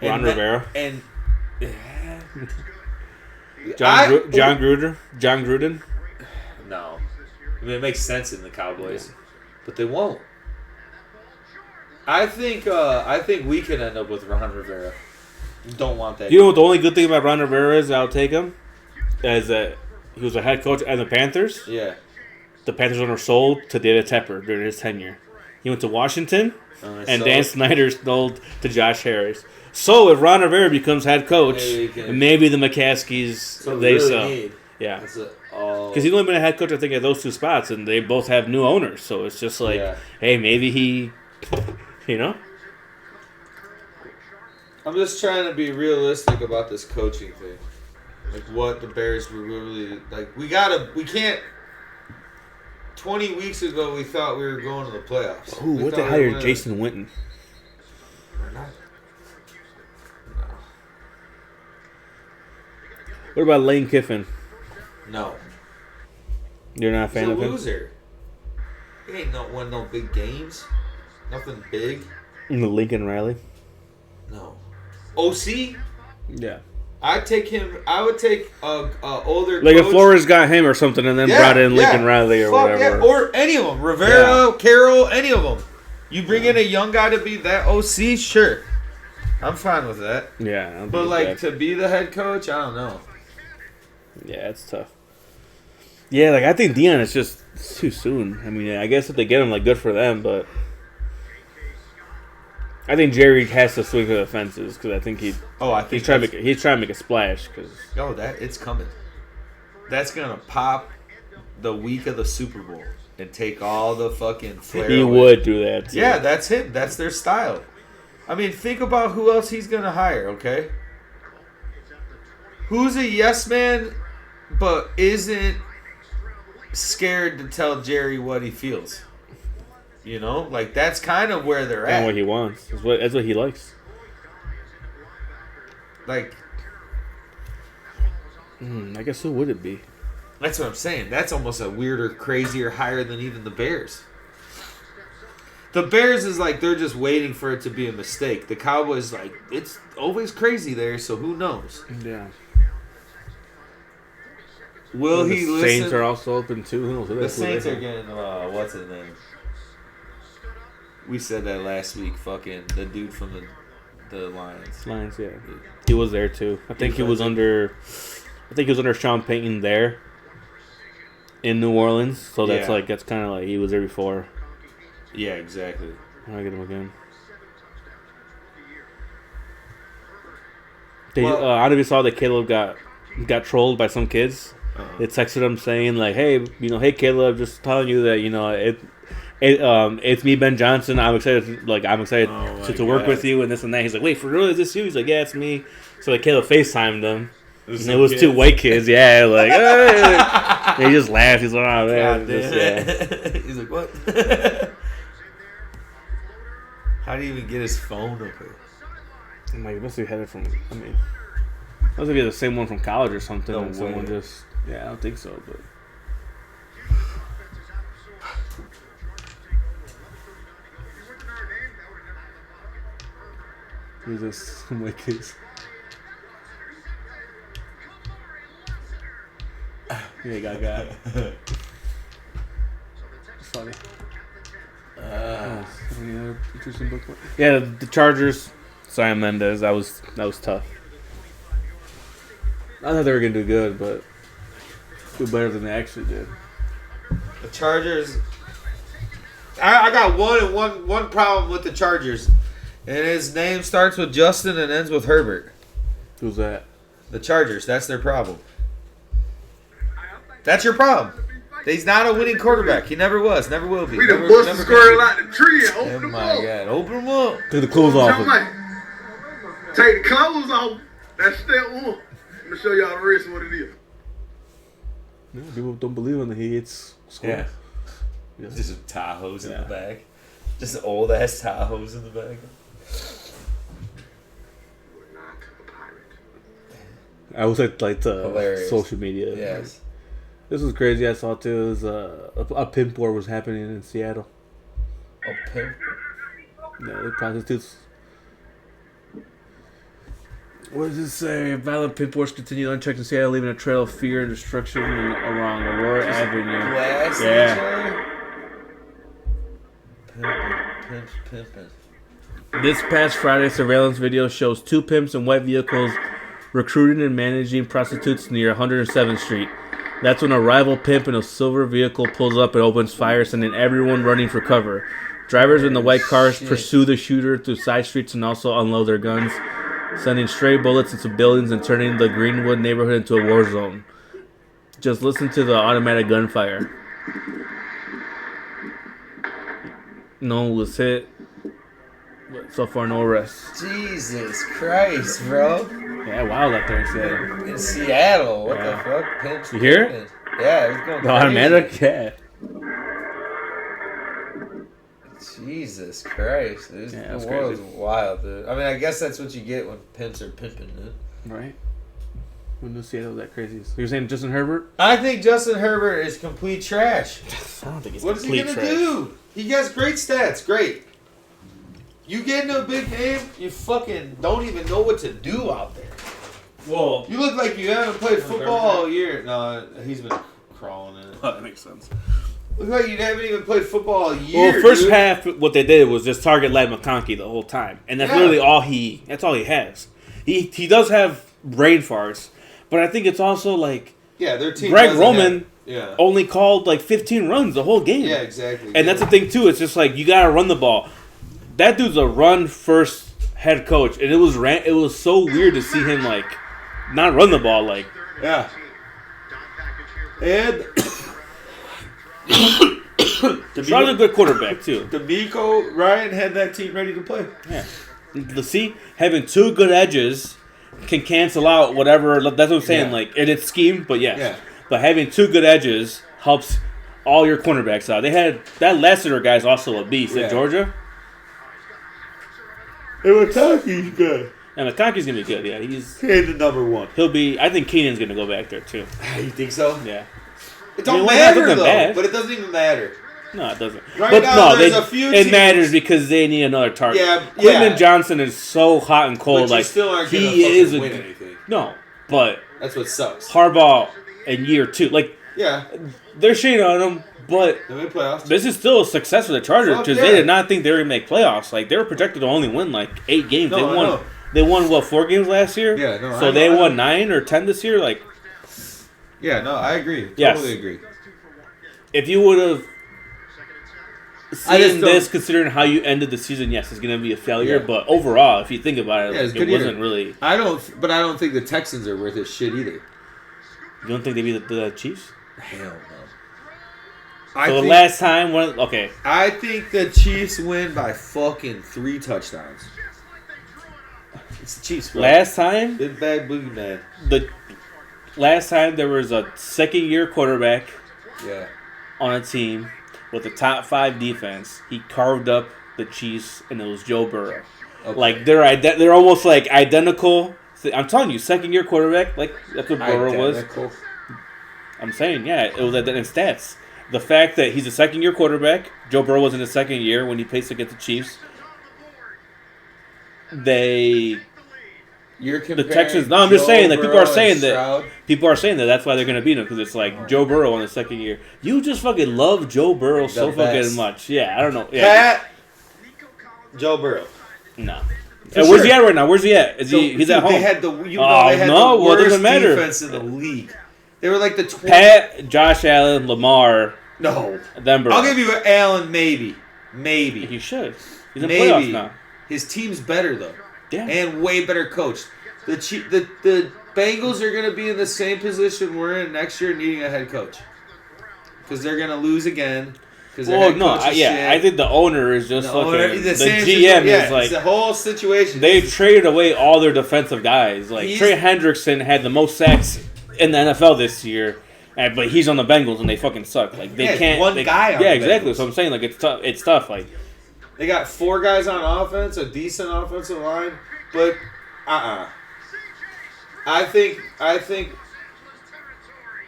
Ron Rivera. And... John Gruden? No. I mean, it makes sense in the Cowboys. Yeah. But they won't. I think we could end up with Ron Rivera. Don't want that. You know what the only good thing about Ron Rivera is? I'll take him. Is that he was a head coach at the Panthers. Yeah. The Panthers were sold to David Tepper during his tenure. He went to Washington, and Dan Snyder sold to Josh Harris. So if Ron Rivera becomes head coach, maybe the McCaskies sell. Yeah. Because he's only been a head coach, I think, at those 2 spots, and they both have new owners. So it's just like, hey, maybe he, I'm just trying to be realistic about this coaching thing. Like, what the Bears were really, we can't, 20 weeks ago, we thought we were going to the playoffs. Ooh, what they hired Jason Witten? We're not. No. What about Lane Kiffin? No. You're not a fan of him? He's a loser. He ain't won no big games. Nothing big. In the Lincoln Riley? No. OC? Yeah. I'd take him. I would take a older like coach. if Flores got him or something and then brought in Lincoln Riley or whatever. Yeah. Or any of them. Rivera, Carroll, any of them. You bring in a young guy to be that OC? Sure. I'm fine with that. Yeah. But to be the head coach, I don't know. Yeah, it's tough. Yeah, like I think Dion is just too soon. I mean, I guess if they get him, like, good for them, but I think Jerry has to swing for the fences because I think he's trying to make a splash. It's coming. That's gonna pop the week of the Super Bowl and take all the fucking flair He away. would do that too. Yeah, that's him. That's their style. I mean, think about who else he's gonna hire. Okay, who's a yes man, but isn't scared to tell Jerry what he feels. You know, like that's kind of where they're at. And what he wants. That's what he likes. Like, I guess who would it be? that's what I'm saying. That's almost a weirder, crazier hire than even the Bears. The Bears is like they're just waiting for it to be a mistake. The Cowboys, like, it's always crazy there, so who knows? Yeah. Will he listen? The Saints are also open too. Who knows? The Saints are getting, what's his name? We said that last week. Fucking the dude from the Lions. Lions, yeah. He was there too. I think he was under Sean Payton there in New Orleans. So that's that's kind of like he was there before. Yeah, exactly. I get him again. I don't know if you saw that Caleb got trolled by some kids. They texted him saying like, "Hey, hey Caleb, just telling you that it's me, Ben Johnson. I'm excited to work with you and this and that." He's like, "Wait, for real? Is this you?" He's like, "Yeah, it's me." So like Caleb FaceTimed him. And it was two white kids, yeah, like, hey. He just laughed. He's like, "Oh man." He's like, "What?" How do you even get his phone up here? I'm like, it must be headed from. I mean, must be the same one from college or something. No and way. someone just. Yeah, I don't think so, but. Who's this? Some white kids. Yeah, he got. It's funny. Any other interesting book? Yeah, the Chargers. Sam Mendes. That was tough. I thought they were gonna do good, but do better than they actually did. The Chargers. I got one problem with the Chargers, and his name starts with Justin and ends with Herbert. Who's that? The Chargers. That's their problem. That's your problem. He's not a winning quarterback. He never was. Never will be. We done bust the squirrel out the tree and open Oh them my up. God. Open them up. Take the clothes off. Take the clothes off. That's step one. I'm going to show y'all the rest of what it is. Yeah, people don't believe in the Heats. Yeah. Just some Tahoes in the back. Just old ass Tahoes in the back. I was like Hilarious. social media. Yes. This was crazy. I saw too. It was a pimp war was happening in Seattle. A pimp. Yeah, the prostitutes. What does it say? Violent pimp wars continue unchecked in Seattle, leaving a trail of fear and destruction along Aurora Avenue. Blast Yeah. Pimping. This past Friday, surveillance video shows two pimps in white vehicles recruiting and managing prostitutes near 107th Street. That's when a rival pimp in a silver vehicle pulls up and opens fire, sending everyone running for cover. Drivers in the white cars pursue the shooter through side streets and also unload their guns, sending stray bullets into buildings and turning the Greenwood neighborhood into a war zone. Just listen to the automatic gunfire. No one was hit, but so far no arrests. Jesus Christ, bro. Yeah, wild out there in Seattle. In Seattle, what the fuck? Pimps You hear pimping. Yeah, it was going The crazy. automatic? Yeah. Jesus Christ. Yeah, the world's wild, dude. I mean, I guess that's what you get when pimps are pimping, dude. Right. Who knew Seattle was that crazy? So you're saying Justin Herbert? I think Justin Herbert is complete trash. I don't think he's What is he complete going to trash. do? He has great stats. Great. You get into a big game, you fucking don't even know what to do out there. Whoa. You look like you haven't played football all year. No, he's been crawling in it. Oh, that makes sense. Look like you haven't even played football all year. Well, first dude. half, what they did was just target Lad McConkey the whole time, and that's literally all that's all he has. He does have brain farts, but I think it's also like Yeah, their team. Greg Roman Yeah. only called like 15 runs the whole game. Yeah, exactly. And that's the thing too. It's just like you gotta run the ball. That dude's a run first head coach, and it was so weird to see him like not run the ball. Like yeah. And Charlie's a good quarterback too. D'Amico Ryan had that team ready to play. Yeah. Having two good edges can cancel out whatever. That's what I'm saying. Yeah. Like, and it's scheme, but yes. Yeah. But having two good edges helps all your cornerbacks out. They had that Lassiter guy's also a beast at Georgia. And McConkey's good. And McConkey's gonna be good. Yeah, he's the number one. He'll be. I think Keenan's gonna go back there too. You think so? Yeah. It don't matter though. But it doesn't even matter. No, it doesn't. Right but now, no, there's a few it teams. matters because they need another target. Yeah, Quinton Johnson is so hot and cold. But you like still aren't gonna he is win anything. No, but that's what sucks. Harbaugh in year 2, like they're shitting on him, but this is still a success for the Chargers because they did not think they were gonna make playoffs. Like they were projected to only win like 8 games. No, they won what 4 games last year. Yeah, no. So they won 9 or 10 this year. Like, yeah, no, I agree. Yes. Totally agree. If you would have seen this, considering how you ended the season, yes, it's going to be a failure. Yeah. But overall, if you think about it, it wasn't really. I don't think the Texans are worth his shit either. You don't think they beat the Chiefs? Hell no. So the last time, okay. I think the Chiefs win by fucking 3 touchdowns. It's the Chiefs, bro. Last time? Big bad boogeyman. The last time there was a second-year quarterback on a team with a top 5 defense. He carved up the Chiefs, and it was Joe Burrow. Okay. Like they're almost like identical. I'm telling you, second-year quarterback. Like that's what Burrow was. I'm saying, yeah, it was in stats. The fact that he's a second-year quarterback, Joe Burrow was in his second year when he placed against the Chiefs. The Texans. No, I'm just saying that people are saying that that's why they're going to beat him because it's like Joe Burrow in the second year. You just fucking love Joe Burrow so fucking much. Yeah, I don't know. Yeah. Joe Burrow. No. Where's he at right now? Where's he at? He's at home. They had the worst defense in the league. They were like the 20th. Pat, Josh Allen, Lamar. No. Then Burrow. I'll give you Allen maybe. He should. He's in playoffs now. His team's better though. Yeah. And way better coached. The Bengals are going to be in the same position we're in next year, needing a head coach. Because they're going to lose again. I think the owner is just fucking. The GM is like it's the whole situation. They traded away all their defensive guys. Like Trey Hendrickson had the most sacks in the NFL this year, but he's on the Bengals and they fucking suck. Like they can't. One guy. On the exactly. Bengals. So I'm saying like it's tough. It's tough. Like they got 4 guys on offense, a decent offensive line, but I think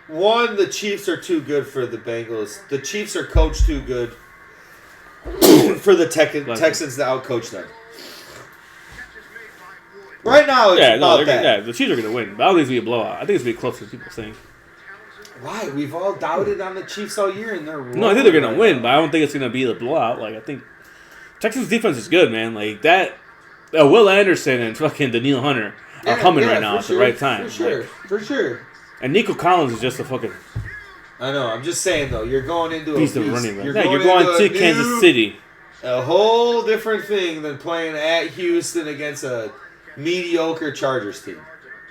one, the Chiefs are too good for the Bengals. The Chiefs are coached too good for the Texans to outcoach them. Right now, it's about that. Yeah, the Chiefs are going to win. But I don't think it's going to be a blowout. I think it's going to be closer than people think. Why? We've all doubted on the Chiefs all year, and they're no, I think they're going to win, but I don't think it's going to be the blowout. Like I think Texas defense is good, man. Like that, Will Anderson and fucking Daniil Hunter are coming right now at the right time. For sure. And Nico Collins is just a fucking. I know. I'm just saying though. You're going into beast of running back. You're going to Kansas City. A whole different thing than playing at Houston against a mediocre Chargers team.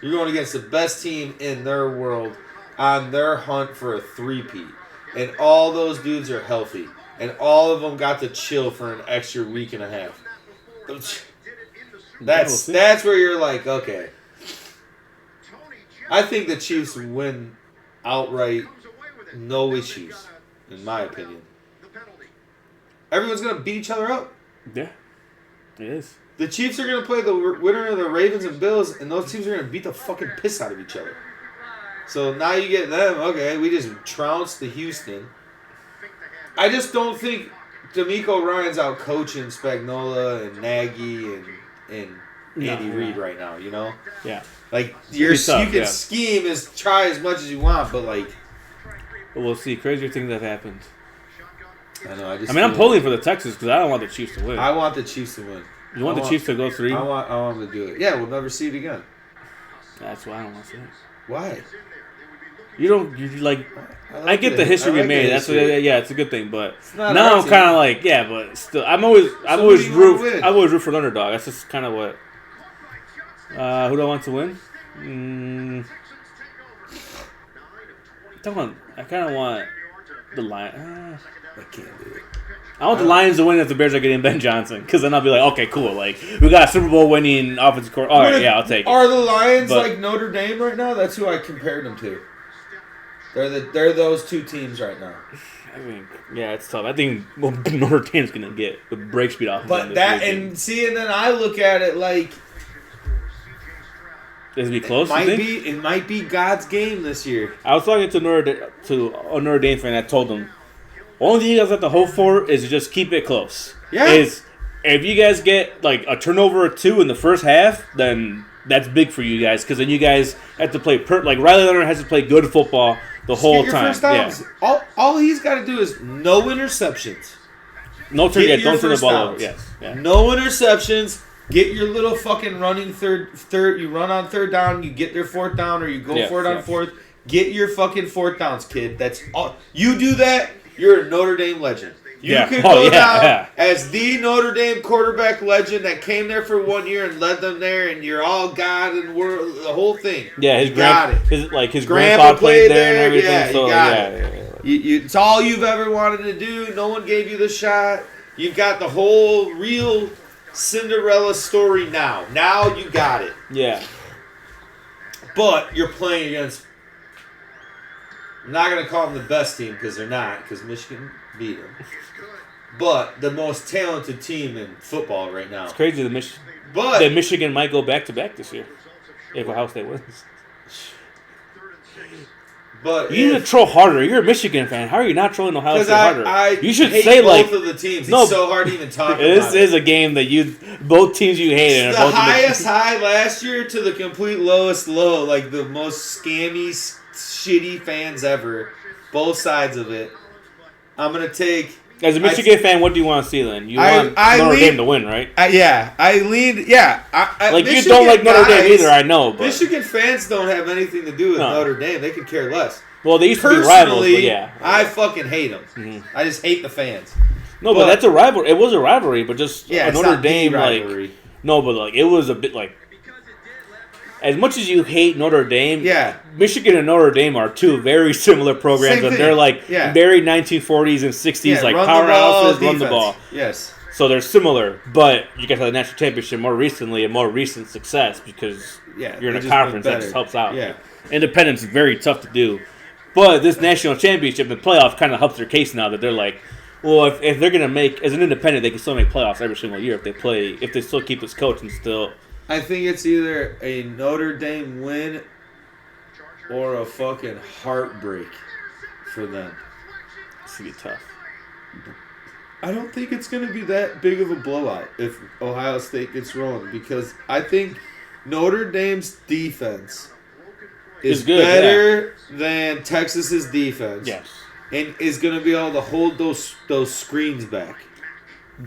You're going against the best team in their world on their hunt for a 3-peat. And all those dudes are healthy. And all of them got to chill for an extra week and a half. That's where you're like, okay. I think the Chiefs win outright, no issues, in my opinion. Everyone's going to beat each other up. Yeah, it is. The Chiefs are going to play the winner of the Ravens and Bills, and those teams are going to beat the fucking piss out of each other. So now you get them, okay, we just trounced the Houston. I just don't think D'Amico Ryan's out coaching Spagnuolo and Nagy and Andy Reid right now, you know? Yeah. Like, you can scheme try as much as you want, but like... But we'll see. Crazier things have happened. I know, I'm pulling for the Texans because I don't want the Chiefs to win. I want the Chiefs to win. You want the Chiefs to go 3? I want them to do it. Yeah, we'll never see it again. That's why I don't want to see it. Why? You like. I get the history we made. That's it's a good thing. But now I'm kind of like, but still, I'm always root for the underdog. That's just kind of what. Who do I want to win? I kind of want the Lions. I can't do it. I want the Lions to win if the Bears are getting Ben Johnson, because then I'll be like, okay, cool. Like, we got a Super Bowl winning offensive coordinator. All right, I'll take it. Are the Lions like Notre Dame right now? That's who I compared them to. They're those two teams right now. I mean, it's tough. I think Notre Dame's gonna get the break speed off. But that and then I look at it like Is it close? It might be God's game this year. I was talking to a Notre Dame fan. I told him, only thing you guys have to hope for is to just keep it close. Yeah. If you guys get like a turnover or two in the first half, then that's big for you guys, because then you guys have to play like Riley Leonard has to play good football the whole time. First downs. Yeah. All he's got to do is no interceptions. Don't turn the ball over. Yes. Yeah. No interceptions. Get your little fucking running third. You run on third down. You get their fourth down, or you go for it on fourth. Get your fucking fourth downs, kid. That's all. You do that, you're a Notre Dame legend. You could go down as the Notre Dame quarterback legend that came there for 1 year and led them there, and you're all God and world, the whole thing. Yeah, his grandpa played there and everything. Yeah, so you got it. It's all you've ever wanted to do. No one gave you the shot. You've got the whole real Cinderella story now. Now you got it. Yeah. But you're playing against, I'm not going to call them the best team because they're not, because Michigan beat them. But the most talented team in football right now. It's crazy that Michigan might go back-to-back this year if Ohio State wins. But you need to troll harder. You're a Michigan fan. How are you not trolling Ohio State harder? You should hate say both of the teams. It's so hard to even talk about. This is a game that both teams you hate. And the highest high last year to the complete lowest low, like the most scammy, shitty fans ever. Both sides of it. I'm gonna take. As a Michigan fan, what do you want to see then? You want Notre Dame to win, right? I leaned. Yeah, like Michigan you don't like Notre Dame either. I know. But. Michigan fans don't have anything to do with Notre Dame. They could care less. Well, they used to be rivals, but yeah. I fucking hate them. Mm-hmm. I just hate the fans. No, but that's a rivalry. It was a rivalry, but just Notre Dame, rivalry. It was a bit like. As much as you hate Notre Dame, Michigan and Notre Dame are two very similar programs, and they're like very 1940s and 60s, like powerhouses, run the ball. Yes. So they're similar, but you guys had the national championship more recently and more recent success because you're in a conference that just helps out. Yeah. Independence is very tough to do, but this national championship and playoff kind of helps their case now that they're like, well, if they're gonna make as an independent, they can still make playoffs every single year if they still keep this coach and still. I think it's either a Notre Dame win or a fucking heartbreak for them. It's going to be tough. I don't think it's going to be that big of a blowout if Ohio State gets rolling, because I think Notre Dame's defense is good, better than Texas's defense. Yes. And is going to be able to hold those screens back.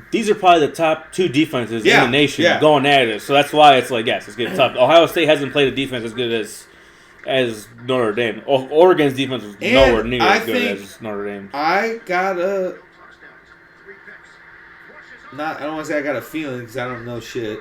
These are probably the top two defenses in the nation going at it. So that's why it's like, yes, it's getting tough. Ohio State hasn't played a defense as good as Notre Dame. Oregon's defense was nowhere near as good as Notre Dame. I don't want to say I got a feeling because I don't know shit.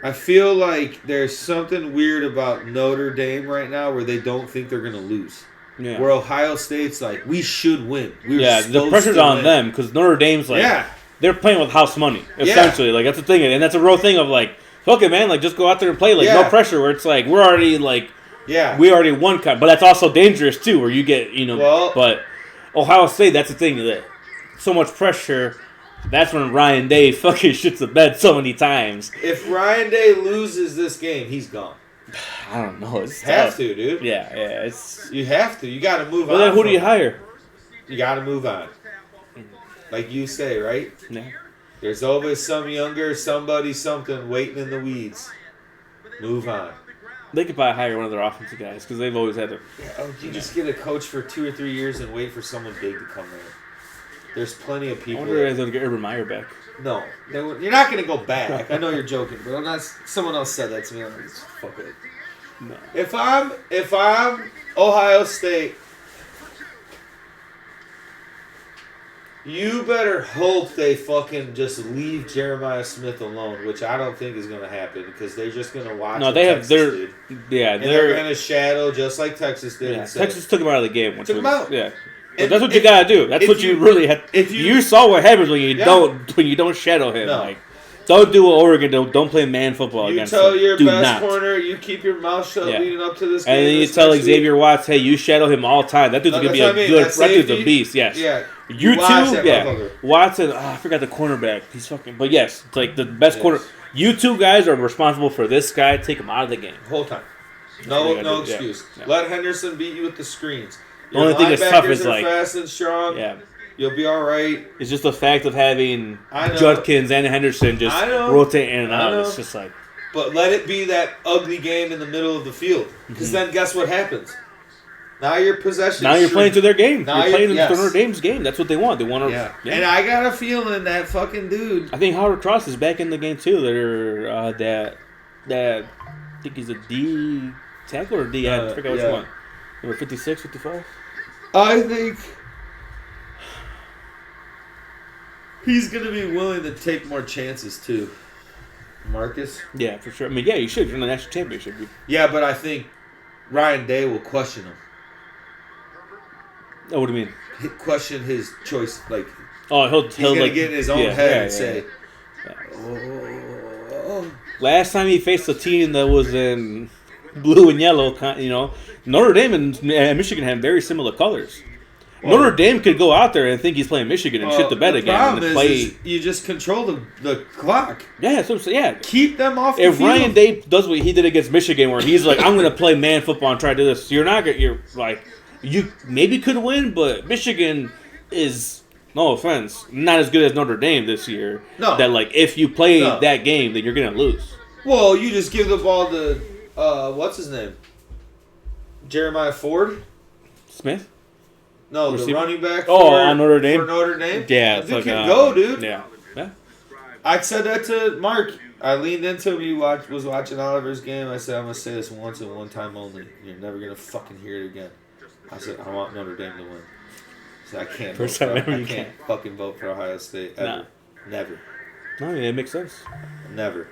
I feel like there's something weird about Notre Dame right now where they don't think they're going to lose. Yeah. Where Ohio State's like, we should win. The pressure's on them because Notre Dame's like, they're playing with house money, essentially. Like, that's the thing. And that's a real thing of, like, fuck it, man. Like, just go out there and play. Like, no pressure. Where it's like, we're already, like, we already won. But that's also dangerous, too, where you get, but Ohio State, that's the thing. That so much pressure, that's when Ryan Day fucking shits the bed so many times. If Ryan Day loses this game, he's gone. I don't know. It's have to, dude. Yeah. You have to. You got to move on. Well, then who do you hire? You got to move on. Like you say, right? Yeah. There's always some younger somebody something waiting in the weeds. Move on. They could probably hire one of their offensive guys because they've always had you just get a coach for 2 or 3 years and wait for someone big to come in. There's plenty of people. I wonder if they'll get Urban Meyer back. No. You're not going to go back. I know you're joking, but I'm not. Someone else said that to me. I'm like, fuck it. No. If I'm Ohio State. You better hope they fucking just leave Jeremiah Smith alone, which I don't think is going to happen because they're just going to watch. No, they have they're going to shadow just like Texas did. Yeah, Texas took him out of the game. Took him out. Yeah. But that's what you gotta do. That's what you really have. You saw what happens when you don't shadow him. No. Like, don't do what Oregon don't play man football against him. You tell your do best not. corner, you keep your mouth shut leading up to this game. And then you tell Xavier Watts, hey, you shadow him all the time. That dude's gonna be a good. That dude's a beast. Yes. Yeah. You two, yeah. Watson, I forgot the cornerback. He's fucking. But yes, it's like the best corner. You two guys are responsible for this guy. Take him out of the game. Whole time. No excuse. Yeah. Let Henderson beat you with the screens. The only thing that's tough is like fast and strong. Yeah. You'll be all right. It's just the fact of having Judkins and Henderson just rotate in and out. It's just like. But let it be that ugly game in the middle of the field. Because then guess what happens? Now your possession. Now you're playing to their game. You're playing to Notre Dame's game. That's what they want. They want to. Yeah. And I got a feeling that fucking dude. I think Howard Cross is back in the game too. That I think he's a D tackle or D end. I forget which one. Number 56, 55. I think he's going to be willing to take more chances, too. Marcus? Yeah, for sure. I mean, yeah, you should. You're in the national championship. Yeah, but I think Ryan Day will question him. Oh, what do you mean? He'll question his choice. Like, he's going to get in his own head and say, Last time he faced a team that was in blue and yellow, Notre Dame and Michigan have very similar colors. Well, Notre Dame could go out there and think he's playing Michigan and shit the bed again. The problem is you just control the clock. Yeah, so yeah. Keep them off the field. If Ryan Day does what he did against Michigan, where he's like, I'm going to play man football and try to do this, you're like, you maybe could win, but Michigan is, no offense, not as good as Notre Dame this year. No. That, like, if you play that game, then you're going to lose. Well, you just give the ball to, what's his name? Jeremiah Ford? Smith? No, the running back on Notre Dame? For Notre Dame? Yeah. Dude can go, dude. Yeah. I said that to Mark. I leaned into him. He was watching Oliver's game. I said, I'm going to say this once and one time only. You're never going to fucking hear it again. I said, I want Notre Dame to win. I said, I can't fucking vote for Ohio State. Ever. Nah. Never. No, yeah, it makes sense. Never.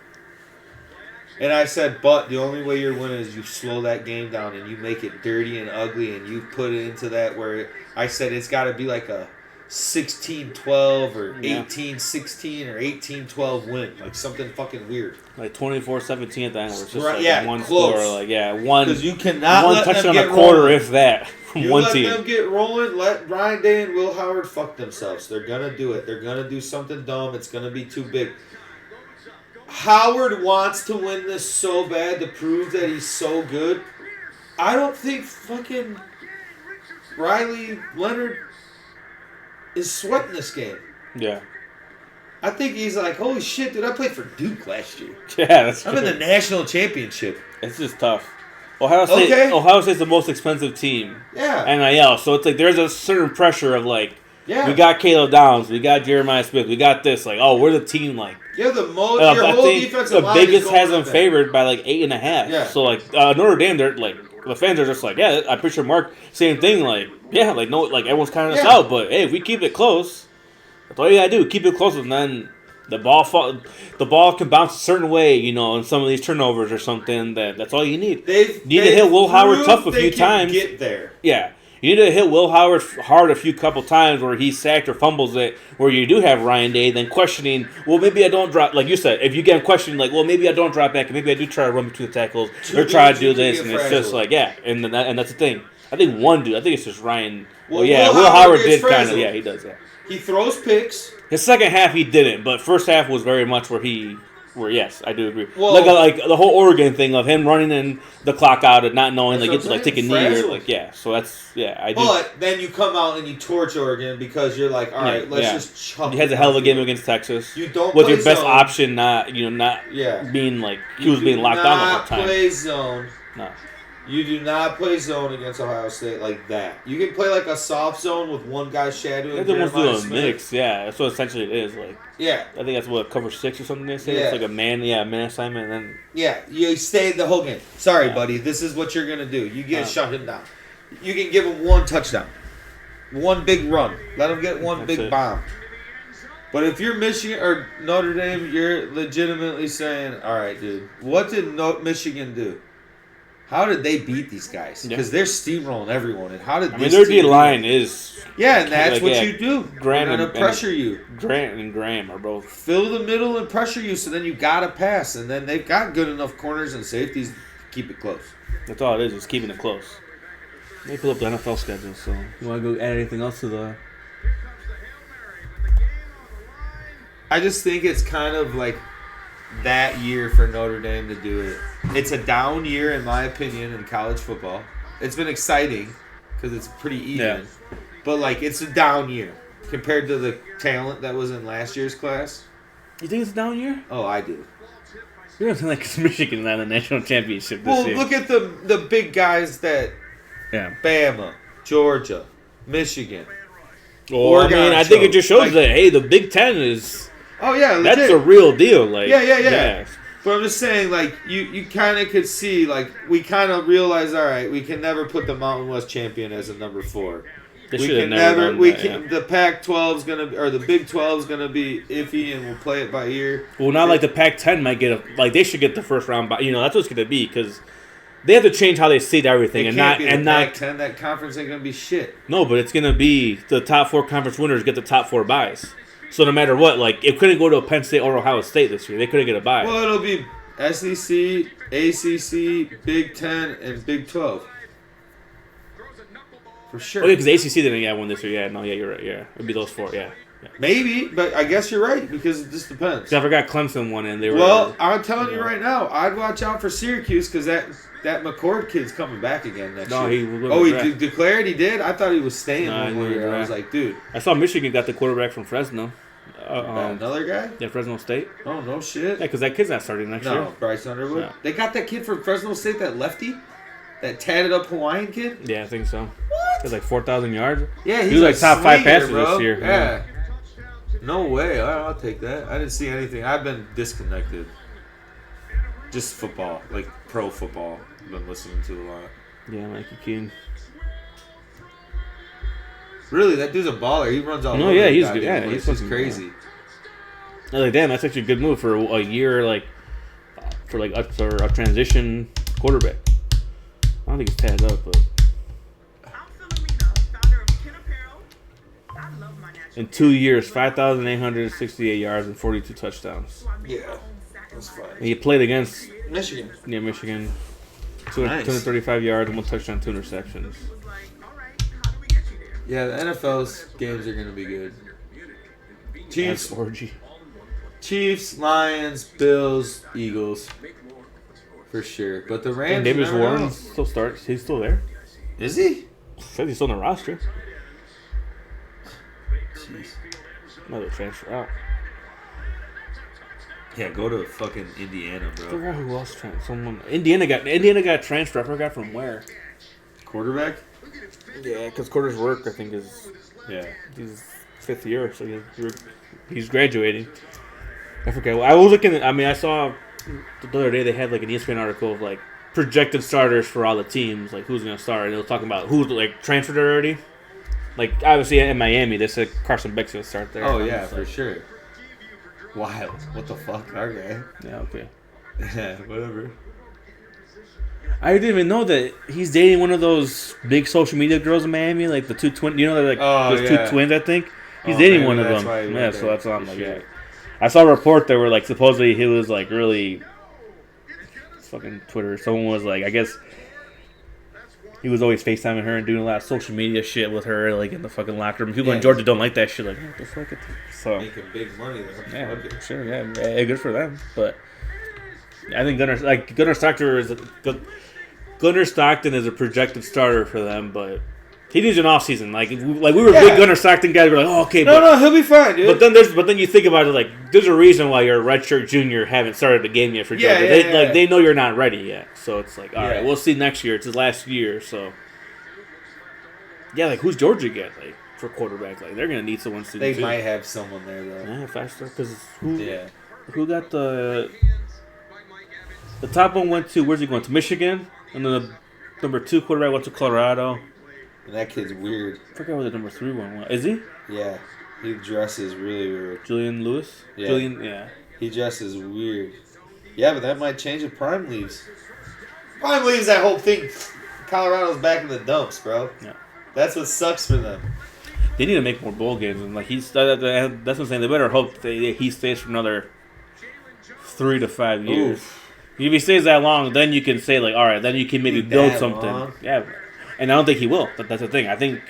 And I said, but the only way you're winning is you slow that game down and you make it dirty and ugly and you put it into that where I said it's got to be like a 16-12 or 18-16 or 18-12 win. Like something fucking weird. Like 24-17 at the end. Where it's just one close. score. Like, one. Because you cannot one let touchdown them get a quarter, rolling. if that, from one team. Let them get rolling. Let Ryan Day and Will Howard fuck themselves. They're going to do it. They're going to do something dumb. It's going to be too big. Howard wants to win this so bad to prove that he's so good. I don't think fucking Riley Leonard is sweating this game. Yeah. I think he's like, holy shit, dude, I played for Duke last year. Yeah, I'm in the national championship. It's just tough. Ohio State's the most expensive team. Yeah. NIL. So it's like there's a certain pressure of like, we got Caleb Downs, we got Jeremiah Smith, we got this. Like, we're the team. Like, your whole defensive line. The biggest has them favored by like 8.5. Yeah. So like Notre Dame, they're like the fans are just like, I'm pretty sure Mark same thing. Like, everyone's counting us out, but hey, if we keep it close, that's all you gotta do. Keep it close, and then the ball can bounce a certain way, in some of these turnovers or something. That's all you need. You need to hit Will Howard tough a few times. Get there. Yeah. You need to hit Will Howard hard a couple times where he's sacked or fumbles it, where you do have Ryan Day, then questioning, well, maybe I don't drop, like you said, if you get him questioning, like, well, maybe I don't drop back, and maybe I do try to run between the tackles, or try to do this, and it's just like, and that's the thing. I think it's just Ryan. Well, Will Howard did kind of, he does, He throws picks. His second half, he didn't, but first half was very much where yes, I do agree. Well, like the whole Oregon thing of him running in the clock out and not knowing, like, it's like take a knee or so I do. But then you come out and you torch Oregon because you're like, all right, let's just chunk. He has a hell of a game against Texas. You don't with play your best zone. option, not being like he was being locked down the whole time. You play zone. No. You do not play zone against Ohio State like that. You can play like a soft zone with one guy shadowing. They're the ones doing a mix, that's what essentially it is. Like, I think that's what cover 6 or something they say. It's like a man assignment, and then you stay the whole game. Sorry, buddy, this is what you're gonna do. You get shut him down. you can give them one touchdown. One big run. Let them get one big bomb. But if you're Michigan or Notre Dame, you're legitimately saying, all right, dude, what did Michigan do? How did they beat these guys? Because they're steamrolling everyone. And how did their D-line is... Yeah, and that's what you do. Graham They're going to pressure you. Grant and Graham are both... Fill the middle and pressure you, so then you got to pass. And then they've got good enough corners and safeties to keep it close. That's all it is keeping it close. They pull up the NFL schedule, so... You want to go add anything else to the... I just think it's kind of like that year for Notre Dame to do it. It's a down year, in my opinion, in college football. It's been exciting because it's pretty even. Yeah. But, like, it's a down year compared to the talent that was in last year's class. You think it's a down year? Oh, I do. You don't think like Michigan won the national championship this year. Well, look at the big guys that... Yeah. Bama, Georgia, Michigan. Well, Oregon, I think it just shows that, hey, the Big Ten is... Oh, yeah, legit. That's a real deal. Like, yeah. But I'm just saying, like, you kind of could see, like, we kind of realize, all right, we can never put the Mountain West champion as a number 4. We can never. The Pac-12 is gonna, or the Big 12 is gonna be iffy, and we'll play it by ear. Well, not like the Pac-10 might get they should get the first round. But that's what it's gonna be because they have to change how they seed everything, Pac-10. That conference ain't gonna be shit. No, but it's gonna be the top 4 conference winners get the top 4 buys. So no matter what, like, it couldn't go to a Penn State or Ohio State this year. They couldn't get a bye. Well, it'll be SEC, ACC, Big 10, and Big 12. For sure. Oh, yeah, because the ACC didn't get one this year. Yeah, you're right. Yeah, it'd be those 4. Yeah. Maybe, but I guess you're right because it just depends. I forgot Clemson won, and they were. Well, I'm telling you right now, I'd watch out for Syracuse because that McCord kid's coming back again next year. He declared he did? I thought he was staying one more year. I was like, dude. I saw Michigan got the quarterback from Fresno. Another guy? Yeah, Fresno State. Oh, no shit. Yeah, because that kid's not starting next year. No, Bryce Underwood. Yeah. They got that kid from Fresno State, that lefty? That tatted up Hawaiian kid? Yeah, I think so. What? He's like 4,000 yards. Yeah, he was like top 5 passes this year. Yeah. No way. I'll take that. I didn't see anything. I've been disconnected. Just football, like pro football. I've been listening to a lot. Yeah, Mikey Keene. Really, that dude's a baller. He runs all over. No, yeah, he's good. Yeah, he's just crazy. I was like, damn, that's actually a good move for a year, like for a transition quarterback. I don't think it's tatted up, but in 2 years, 5,868 yards and 42 touchdowns. Yeah, that's fine. And he played against Michigan. Yeah, Michigan. 235 yards and 1 touchdown, 2 interceptions. Yeah, the NFL's games are going to be good. Chiefs, Lions, Bills, Eagles. For sure. But the Rams... And Davis Warren still starts. He's still there. Is he? Says he's still on the roster. Jeez. Another transfer out. Yeah, go to fucking Indiana, bro. I forgot who else transferred. Indiana got transferred. I forgot from where. Quarterback? Yeah, because Carter's work, I think, is... Yeah. He's 5th year, so he's graduating. I forget. I was looking at... I saw... The other day they had like an ESPN article of like projected starters for all the teams, like who's going to start. And they were talking about who's like transferred already. Like obviously in Miami, they said Carson Beck's going to start there. Oh yeah, for sure. Wild. What the fuck, our guy? Yeah, okay. Yeah, whatever. I didn't even know that he's dating one of those big social media girls in Miami, like the 2 twins. You know, like those 2 twins. I think he's dating one of them. Yeah, so that's why I'm like, yeah. I saw a report that were like supposedly he was like really fucking Twitter. Someone was like, I guess he was always FaceTiming her and doing a lot of social media shit with her, like in the fucking locker room. People in Georgia don't like that shit. Like, what the fuck? So making big money though. Yeah, sure. Yeah, good for them. But I think Gunnar Stockton is a projected starter for them, but. He needs an off season. Like we were big Gunnar Stockton guys. We're like, oh, okay. No, he'll be fine, dude. But then you think about it, like there's a reason why you're a redshirt junior haven't started the game yet for Georgia. They know you're not ready yet. So it's like, all right, we'll see next year. It's his last year, so yeah. Like who's Georgia get for quarterback? Like they're gonna need someone soon. They might have someone there though. Yeah, faster because who got the top one went to where's he going to Michigan, and then the number 2 quarterback went to Colorado. And that kid's weird. I forgot what the number 3 one was. Is he? Yeah. He dresses really weird. Julian Lewis? Yeah. Yeah. He dresses weird. Yeah, but that might change if Prime leaves. Prime leaves, that whole thing. Colorado's back in the dumps, bro. Yeah. That's what sucks for them. They need to make more bowl games, and like that's what I'm saying. They better hope he stays for another 3 to 5 years. Oof. If he stays that long, then you can say like, all right, then you can maybe build something. Long? Yeah, and I don't think he will. But that's the thing. I think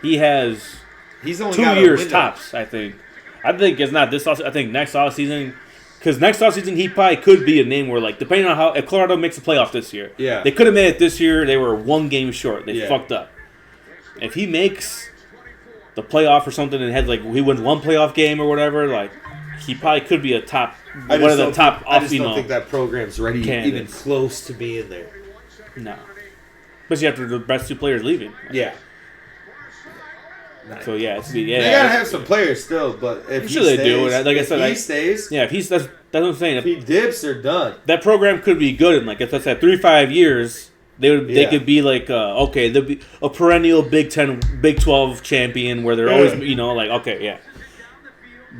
he has. He's only 2 years tops. I think it's not this off. I think next off season. Because next offseason, he probably could be a name where, like, depending on how... If Colorado makes the playoff this year. Yeah. They could have made it this year. They were 1 game short. They fucked up. If he makes the playoff or something and has, like, he wins 1 playoff game or whatever, like, he probably could be a top... I just don't think that program's ready even close to being there. No. Especially after the best 2 players leaving. Yeah. So they gotta have some players still, but if they do. Like I said, he stays. Yeah, if that's what I'm saying. If he dips, they're done. That program could be good in, like, if that's at 3-5 years, they could be like okay, they'll be a perennial Big 10, Big 12 champion where they're always like okay, yeah.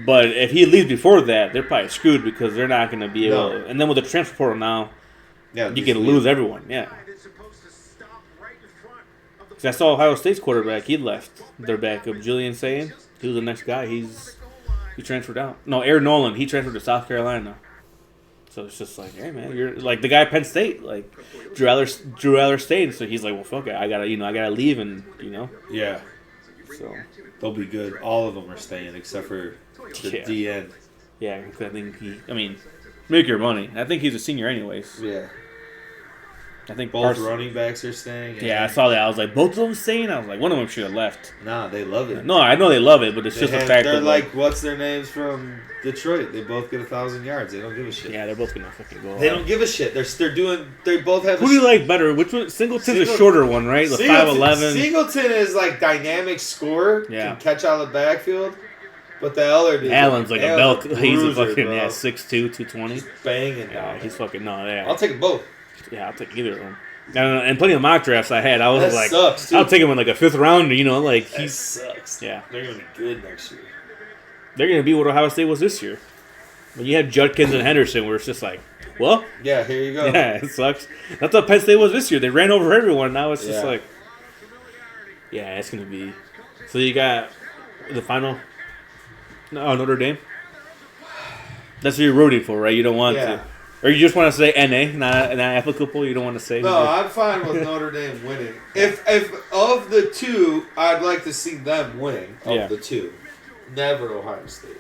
But if he leaves before that, they're probably screwed because they're not going to be able to. And then with the transfer portal now, you can lose everyone. Yeah. I saw Ohio State's quarterback. He left their backup, Julian Sayin. He was the next guy. He transferred out. No, Aaron Nolan. He transferred to South Carolina. So it's just like, hey man, you're like the guy at Penn State. Like Drew Aller stayed. So he's like, well, fuck it. I gotta leave, and Yeah. So they'll be good. All of them are staying except for the DN. Yeah, I think make your money. I think he's a senior anyways. Yeah. I think both running backs are staying. Yeah, I saw that. I was like, both of them staying? I was like, one of them should have left. Nah, they love it. No, I know they love it, but it's just the fact they're that... like, what's their names from Detroit? They both get 1,000 yards. They don't give a shit. Yeah, they're both going to fucking go. They don't give a shit. They both have... Who do you like better? Which one? Singleton's a shorter one, right? The 5'11". Singleton is like dynamic scorer. Yeah. Can catch out of the backfield. But the other dude... Allen's like a belt. He's a fucking, 6'2", 220. Just banging. Yeah, he's fucking... No, yeah. I'll take them both. Yeah, I'll take either of them. And plenty of mock drafts I had. I was that like, sucks, too. I'll take him in like a 5th rounder, like he sucks. Yeah. They're going to be good next year. They're going to be what Ohio State was this year. When you had Judkins and Henderson, where it's just like, well. Yeah, here you go. Yeah, it sucks. That's what Penn State was this year. They ran over everyone. Now it's just like, yeah, it's going to be. So you got the final. Oh, Notre Dame. That's what you're rooting for, right? You don't want to. Or you just want to say NA, not applicable? You don't want to say... No, I'm fine with Notre Dame winning. If of the 2, I'd like to see them winning of the 2. Never Ohio State.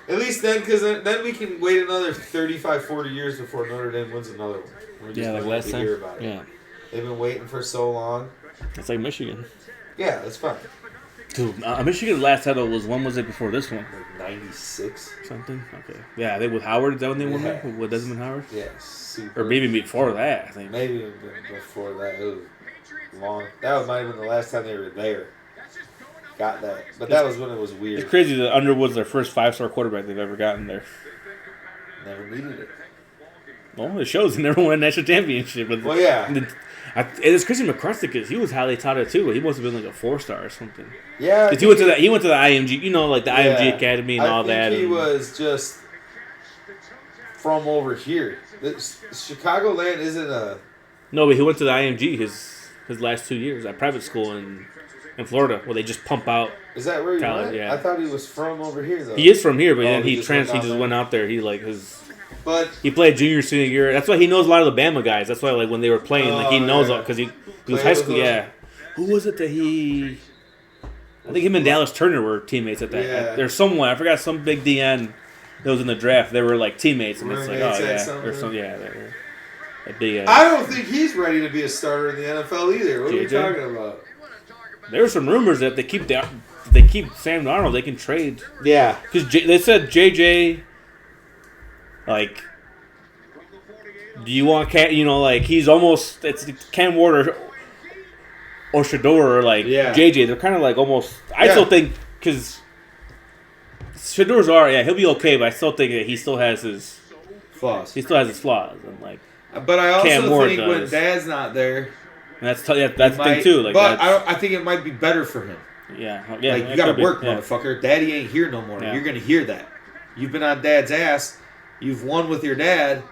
At least then, because then we can wait another 35, 40 years before Notre Dame wins another one. We're just like last time. Hear about it. Yeah. They've been waiting for so long. It's like Michigan. Yeah, that's fine. Dude, Michigan's last title was, when was it before this one? Like 96? Something? Okay. Yeah, they with Howard, is that when they won it? With Desmond Howard? Yes. Or maybe before that, I think. Maybe before that. It was long. That might have been the last time they were there. Got that. But that was when it was weird. It's crazy that Underwood's their first 5-star quarterback they've ever gotten there. Never needed it. Well, it shows he never won a national championship. But well, yeah. It's Christian McCarthy because he was highly touted too. He must have been like a 4-star or something. Yeah, because he went to the IMG, like the IMG Academy and all that. He was just from over here. Chicagoland isn't a. No, but he went to the IMG his last 2 years at private school in Florida, where they just pump out. Is that where he went? Yeah. I thought he was from over here though. He is from here, but then he just went out there. But he played senior year. That's why he knows a lot of the Bama guys. That's why, like, when they were playing, he knows because he was high school. Yeah, who was it that he? I think him and Dallas Turner were teammates at that. Yeah. There's someone I forgot, some big DN that was in the draft. They were like teammates, and it's like, oh yeah, or some a big. I don't think he's ready to be a starter in the NFL either. What are we talking about? There were some rumors that they keep Sam Darnold. They can trade. Yeah, because they said JJ. Like, do you want Cam? Like he's almost it's Cam Ward or Shador, like JJ. They're kind of like almost. I still think because Shador's he'll be okay, but I still think that he still has his flaws. He still has his flaws, and like. But I also Cam Ward think when Dad's not there, And that's the thing too. Like, but I think it might be better for him. Yeah. Like, you got to work, motherfucker. Daddy ain't here no more. Yeah. You're gonna hear that. You've been on Dad's ass. You've won with your dad,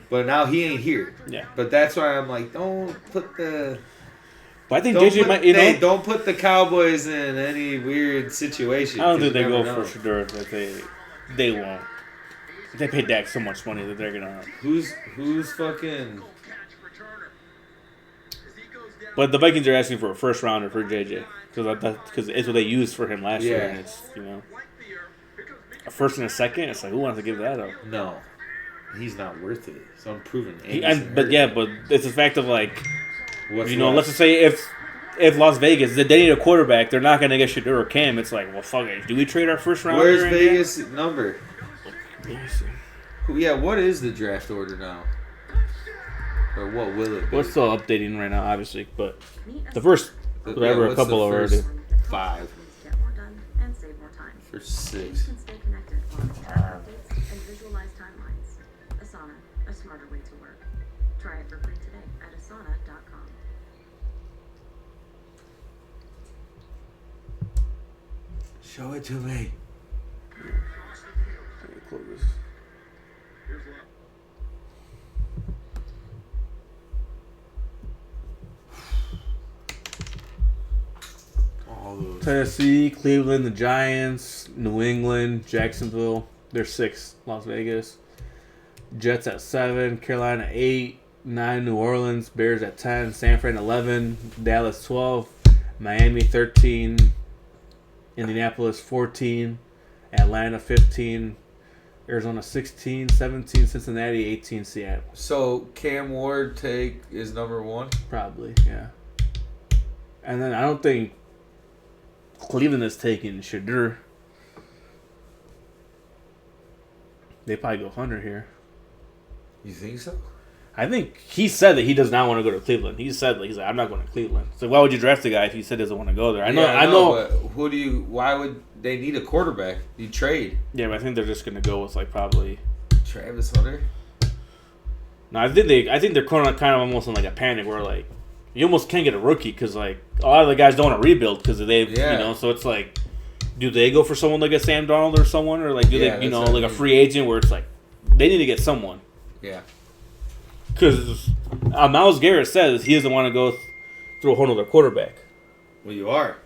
but now he ain't here. Yeah. But that's why I'm like, don't put the. But I think JJ might, don't put the Cowboys in any weird situation. I don't think they go for Shedeur. That they won't. They pay Dak so much money that they're gonna. Who's fucking. But the Vikings are asking for a first rounder for JJ because it's what they used for him last year, and it's a first and a second. It's like, who wants to give that up? No, he's not worth it. It's unproven. But it's the fact of like, let's just say if Las Vegas they need a quarterback, they're not gonna get Shedeur or Cam. It's like, well, fuck it. Do we trade our first rounder? Where's Vegas' number? Yeah, what is the draft order now? Or what will it be? We're still updating right now, obviously, but the first, whatever, a couple already. 5. Get more done and save more time. For 6. You can stay connected while track updates and visualize timelines. Asana, a smarter way to work. Try it for free today at asana.com. Show it to me. Close this. Tennessee, Cleveland, the Giants, New England, Jacksonville. They're 6. Las Vegas. Jets at 7. Carolina 8. 9. New Orleans. Bears at 10. San Fran 11. Dallas 12. Miami 13. Indianapolis 14. Atlanta 15. Arizona 16. 17. Cincinnati 18. Seattle. So Cam Ward is number 1? Probably, yeah. And then I don't think Cleveland is taking Shedeur. They probably go Hunter here. You think so? I think he said that he does not want to go to Cleveland. He's like, I'm not going to Cleveland. So why would you draft a guy if he said he doesn't want to go there? I know. But why would they need a quarterback? You trade. Yeah, but I think they're just going to go with like probably Travis Hunter. No, I think they're kind of almost in like a panic where like you almost can't get a rookie because like a lot of the guys don't want to rebuild because so it's like, do they go for someone like a Sam Darnold or someone, or like do they like a free agent where it's like they need to get someone. Yeah. Because Myles Garrett says he doesn't want to go through a whole other quarterback. Well, you are.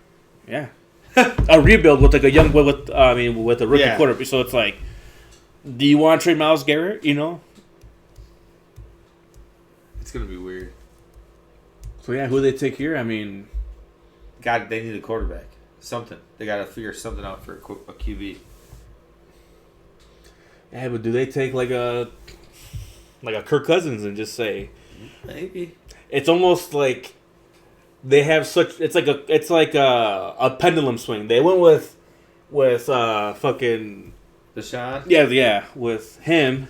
Yeah. A rebuild with like a young with a rookie quarterback. So it's like, do you want to trade Myles Garrett? It's gonna be weird. So yeah, who do they take here? I mean, God, they need a quarterback. Something. They got to figure something out for a QB. Yeah, but do they take like a Kirk Cousins and just say? Maybe. It's almost like they have such. It's like a pendulum swing. They went with fucking Deshaun. Yeah, with him.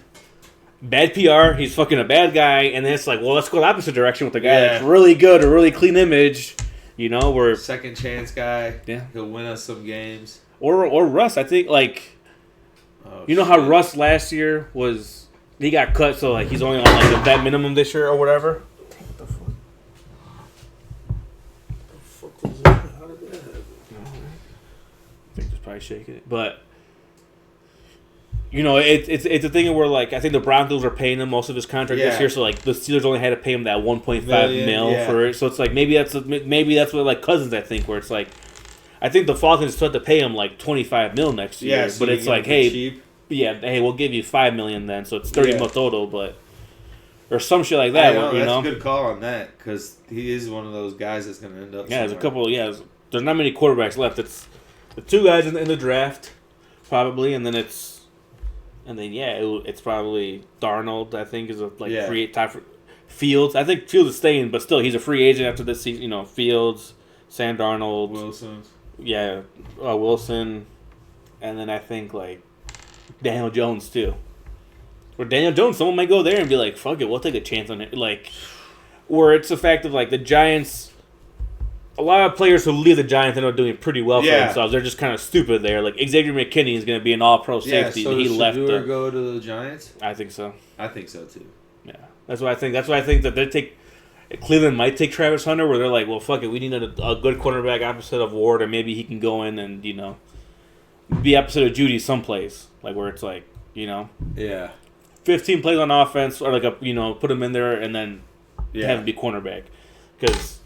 Bad PR. He's fucking a bad guy, and then it's like, well, let's go the opposite direction with the guy that's really good, a really clean image. We're second chance guy. Yeah, he'll win us some games. Or Russ, I think like. How Russ last year was? He got cut, so like he's only on like the vet minimum this year or whatever. What the fuck? The fuck was that? How did that happen? I think it's probably shaking it, but. It's a thing where like I think the Broncos are paying him most of his contract this year, so like the Steelers only had to pay him that 1.5 mil for it. So it's like maybe that's what like Cousins I think where it's like I think the Falcons still have to pay him like 25 mil next year, so but it's like we'll give you $5 million then, so it's 30 mil total, but or some shit like that. That's a good call on that because he is one of those guys that's going to end up. Yeah, there's a couple. Yeah, there's not many quarterbacks left. It's the two guys in the draft probably, and then it's. And then it's probably Darnold. I think is a free time for Fields. I think Fields is staying, but still he's a free agent after this season. Fields, Sam Darnold, Wilson. Yeah, Wilson, and then I think like Daniel Jones too. Or Daniel Jones, someone might go there and be like, "Fuck it, we'll take a chance on it." Like, or it's the fact of like the Giants. A lot of players who leave the Giants end up doing pretty well for themselves. They're just kind of stupid there. Like Xavier McKinney is going to be an All-Pro safety. So and he left. Shedeur go to the Giants? I think so. I think so too. Yeah, that's what I think. That's why I think that they take. Cleveland might take Travis Hunter, where they're like, well, fuck it, we need a good cornerback opposite of Ward, or maybe he can go in and be opposite of Judy someplace, like where it's like 15 plays on offense, or like put him in there and then have him be cornerback, because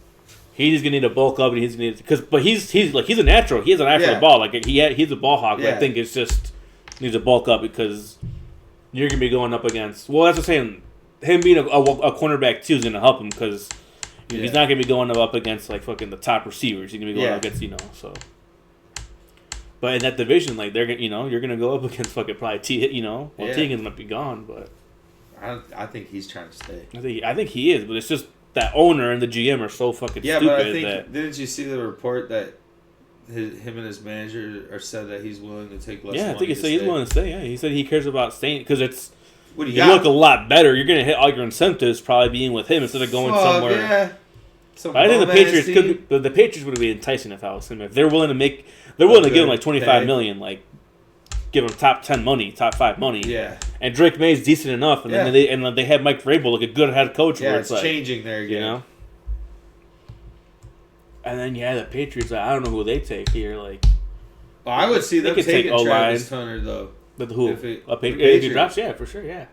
he's gonna need to bulk up and he's a natural. He has an eye for the ball. Like he's a ball hawk. But I think it's just needs to bulk up because you're gonna be going up against. Well, that's what I'm saying. Him being a cornerback too is gonna help him because he's not gonna be going up against like fucking the top receivers. He's gonna be going up against so. But in that division, like they're you're gonna go up against fucking probably Teagan might be gone, but I think he's trying to stay. I think he is, but it's just that owner and the GM are so fucking stupid. But I think didn't you see the report that him and his manager are said that he's willing to take less? Yeah, I think he said he's willing to stay. Yeah, he said he cares about staying because it's you look a lot better. You're gonna hit all your incentives probably being with him instead of going somewhere. Yeah. I think the Patriots the Patriots would be enticing if I was him. If they're willing to give him like $25 million, like give him top 10 money, top 5 money. Yeah. And Drake May's decent enough, and then they have Mike Vrabel, like a good head coach. Yeah, where it's like, changing there again. And then the Patriots. I don't know who they take here. Like, I would see them taking Travis Hunter though. But who? If he drops, for sure, yeah.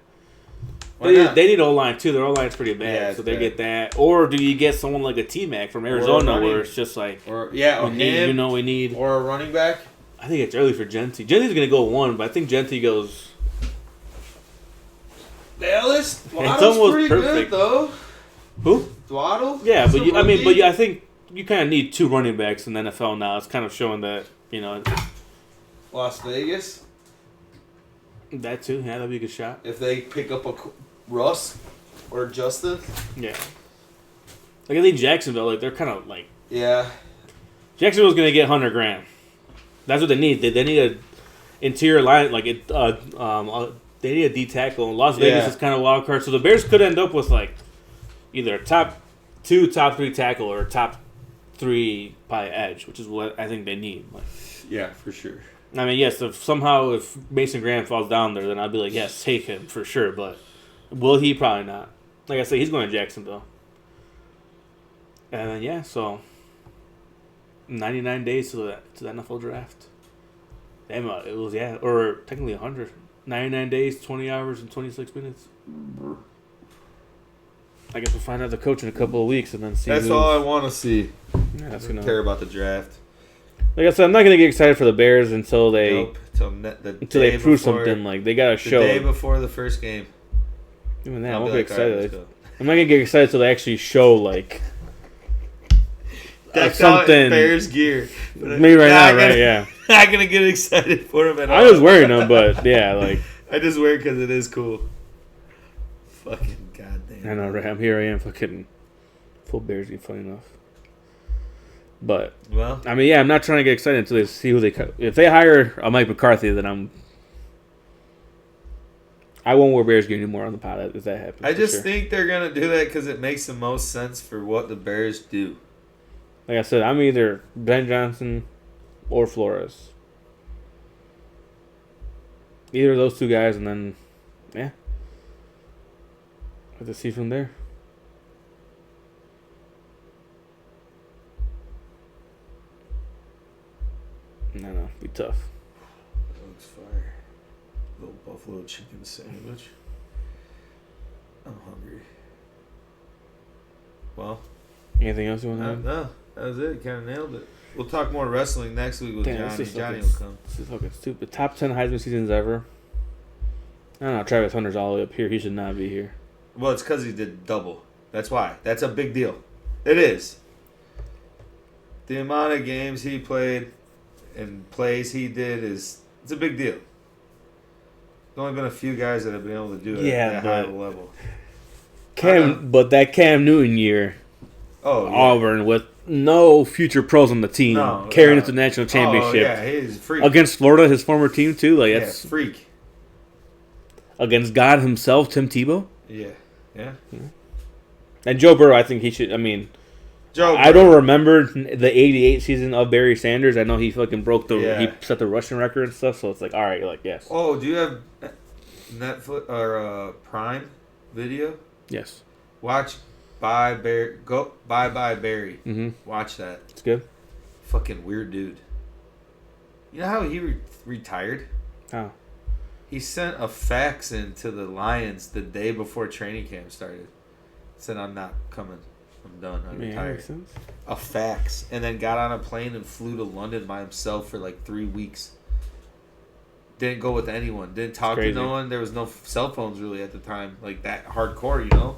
They need O-line too. Their O-line's pretty bad, so they get that. Or do you get someone like a T-Mac from Arizona, where it's just like, we need, or a running back? I think it's early for Genty. Genty's gonna go 1, but I think Genty goes. Dallas, Dwaddle's pretty perfect. Good though. Who? Dwaddle? Yeah, but I think you kind of need 2 running backs in the NFL now. It's kind of showing that Las Vegas. That too, that'd be a good shot. If they pick up a Russ or Justin. Yeah. Like I think Jacksonville, like they're kind of like. Yeah. Jacksonville's gonna get Hunter Graham. That's what they need. They need an interior line, like they need a D tackle. And Las Vegas is kind of a wild card, so the Bears could end up with like either a top 2, top 3 tackle or a top 3 probably edge, which is what I think they need. Like, yeah, for sure. I mean, yes, if Mason Graham falls down there, then I'd be like, yes, take him for sure. But will he? Probably not. Like I said, he's going to Jacksonville. And then so 99 days to the NFL draft. Damn, it was or technically 100. 99 days, 20 hours, and 26 minutes. I guess we'll find out the coach in a couple of weeks and then see. That's all I want to see. Yeah, I don't care about the draft. Like I said, I'm not gonna get excited for the Bears until they until they prove something. Like they gotta show the day before the first game. Even that, I won't get excited. I'm not gonna get excited until they actually show like something. Bears gear. Me right now, right? Yeah. Not gonna get excited for them at all. I was wearing them, but yeah, like I just wear it because it is cool. Fucking goddamn. I know, right? Here I am, fucking full Bears game. Funny enough. But I mean, I'm not trying to get excited until they see who they cut. If they hire a Mike McCarthy, then I won't wear Bears gear anymore on the pod if that happens. I just think they're gonna do that because it makes the most sense for what the Bears do. Like I said, I'm either Ben Johnson or Flores. Either of those 2 guys, and then have to see from there. No, be tough. That looks fire. Little buffalo chicken sandwich. I'm hungry. Well. Anything else you want to add? No, that was it. Kind of nailed it. We'll talk more wrestling next week with Johnny. Johnny will come. This is fucking stupid. Top 10 Heisman seasons ever. I don't know. Travis Hunter's all the way up here. He should not be here. Well, it's because he did double. That's why. That's a big deal. It is. The amount of games he played and plays he did it's a big deal. There's only been a few guys that have been able to do it at that high of a level. But that Cam Newton year, Auburn with no future pros on the team, carrying it to the national championship. Yeah, he's a freak. Against Florida, his former team too. Like that's freak. Against God himself, Tim Tebow. Yeah. And Joe Burrow, I think he should. I mean, I don't remember the '88 season of Barry Sanders. I know he fucking he set the rushing record and stuff. So it's like, all right, you're like, yes. Oh, do you have Netflix or Prime Video? Yes. Watch Bye Barry. Bye Barry. Mm-hmm. Watch that. It's good. Fucking weird dude. You know how he retired? How? He sent a fax in to the Lions the day before training camp started. Said, I'm not coming. I'm done. I'm retired. Makes sense. A fax. And then got on a plane and flew to London by himself for like 3 weeks. Didn't go with anyone. Didn't talk to no one. There was no cell phones really at the time. Like that hardcore, you know?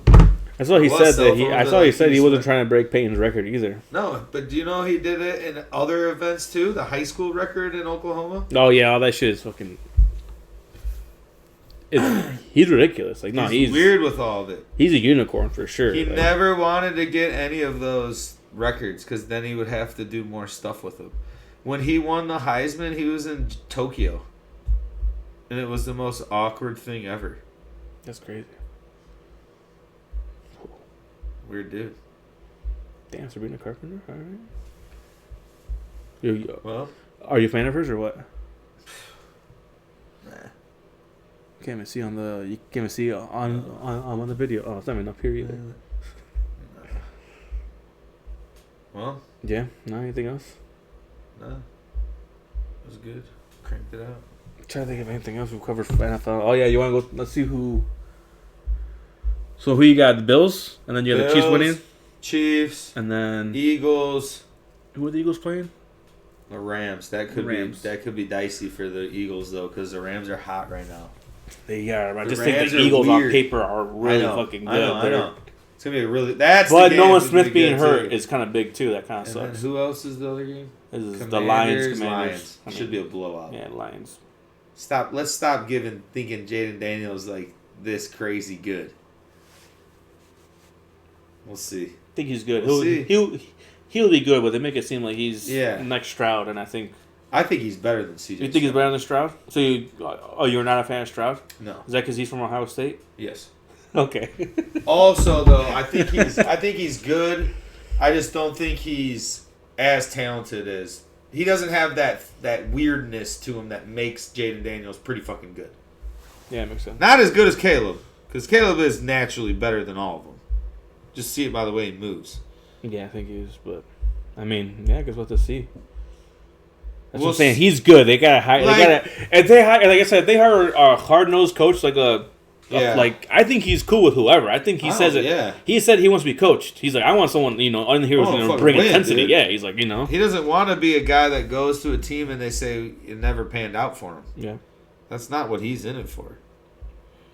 That's what he said. I saw he said he wasn't trying to break Peyton's record either. No, but do you know he did it in other events too? The high school record in Oklahoma? Oh, yeah. All that shit is fucking... he's ridiculous. Like, no, he's weird with all of it. He's a unicorn for sure. He never wanted to get any of those records because then he would have to do more stuff with them. When he won the Heisman, he was in Tokyo. And it was the most awkward thing ever. That's crazy. Weird dude. Damn, Sabrina Carpenter. All right. Well, are you a fan of hers or what? Nah. Can't even see on the. You can't even see on the video. Oh, it's not even up here either. Well. Yeah. No. Anything else? No. It was good. Cranked it out. I'm trying to think of anything else we've covered for NFL. Oh yeah, you want to go? Let's see who. So who you got? The Bills, and then you have the Chiefs winning. Chiefs, and then Eagles. Who are the Eagles playing? The Rams. That could be dicey for the Eagles though, because the Rams are hot right now. They are. I just think the Eagles on paper are really fucking good. I know. It's gonna be really. That's. But Nolan Smith being hurt is kind of big too. That kind of sucks. Who else is the other game? This is the Lions. Lions. Should be a blowout. Yeah, Lions. Let's stop thinking Jaden Daniels like this crazy good. We'll see. I think he's good. He'll be good, but they make it seem like he's next Stroud, and I think he's better than CJ. You think he's better than Stroud? So you're not a fan of Stroud? No. Is that because he's from Ohio State? Yes. Okay. Also, though, I think he's good. I just don't think he's as talented as he doesn't have that weirdness to him that makes Jaden Daniels pretty fucking good. Yeah, it makes sense. Not as good as Caleb, because Caleb is naturally better than all of them. Just see it by the way he moves. Yeah, I think he is, but I mean, yeah, I guess we'll have to see. That's what I'm saying. He's good. They gotta hire. Like I said, if they hire a hard-nosed coach like I think he's cool with whoever. I think he says it. Yeah. He said he wants to be coached. He's like, I want someone on here who's going to bring intensity. Dude. Yeah, he's like, He doesn't want to be a guy that goes to a team and they say it never panned out for him. Yeah. That's not what he's in it for.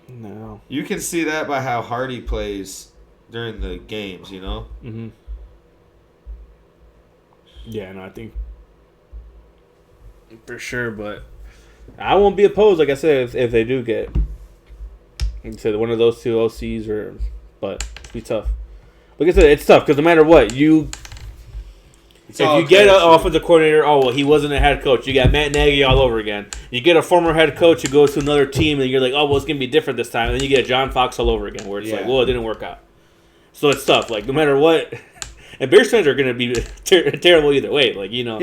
No. You can see that by how hard he plays during the games, Mm-hmm. Yeah, no, I think for sure, but I won't be opposed, like I said, if they do get one of those two OCs, but it'll be tough. Like I said, it's tough because no matter what, if you get an offensive coordinator, he wasn't a head coach. You got Matt Nagy all over again. You get a former head coach who goes to another team, and you're like, it's going to be different this time. And then you get John Fox all over again, where it's like, it didn't work out. So it's tough. Like, no matter what. And Bears fans are going to be terrible either way. Like, it's not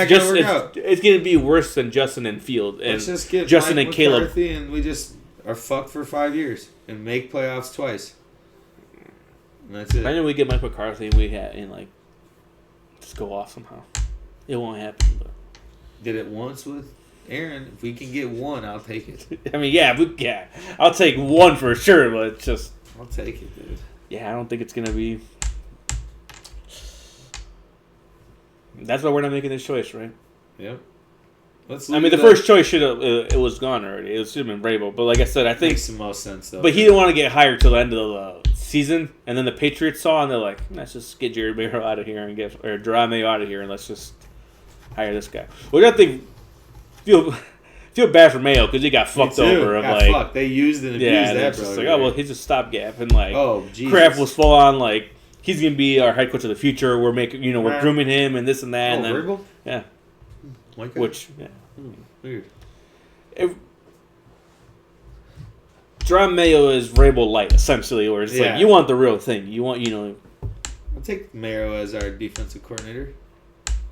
going to work out. It's going to be worse than Justin and Field. And let's just get Justin Mike and Caleb. McCarthy and we just are fucked for 5 years and make playoffs twice. And that's it. I know we get Mike McCarthy and just go off somehow. It won't happen. But. Did it once with Aaron. If we can get one, I'll take it. I mean, I'll take one for sure, but it's just... I'll take it, dude. Yeah, I don't think it's going to be... That's why we're not making this choice, right? Yep. The first choice it was gone already. It should have been Vrabel. But like I said, I think... Makes the most sense, though. But he didn't want to get hired till the end of the season. And then the Patriots saw, and they're like, let's just get Jared Mayo out of here and Gerard Mayo out of here, and let's just hire this guy. Which I think... Feel bad for Mayo because he got fucked over. Fucked. They used and abused that, bro. Just like, he's a stopgap. And Kraft was full on, he's going to be our head coach of the future. We're making, we're grooming him and this and that. Vrabel? Yeah. Like that? Which, yeah. Weird. Jerome Mayo is Vrabel light, essentially, or it's you want the real thing. You want, I'll take Mayo as our defensive coordinator.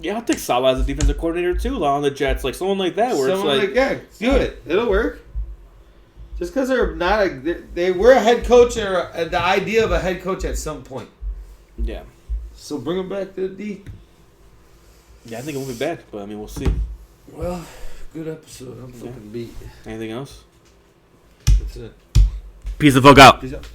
Yeah, I'll take Salah as a defensive coordinator too, on the Jets. Someone like that, where do it. It'll work. Just because they're not they were a head coach or the idea of a head coach at some point. Yeah. So bring them back to the D. Yeah, I think we'll be back, but I mean, we'll see. Well, good episode. I'm fucking beat. Anything else? That's it. Peace the fuck out. Peace out.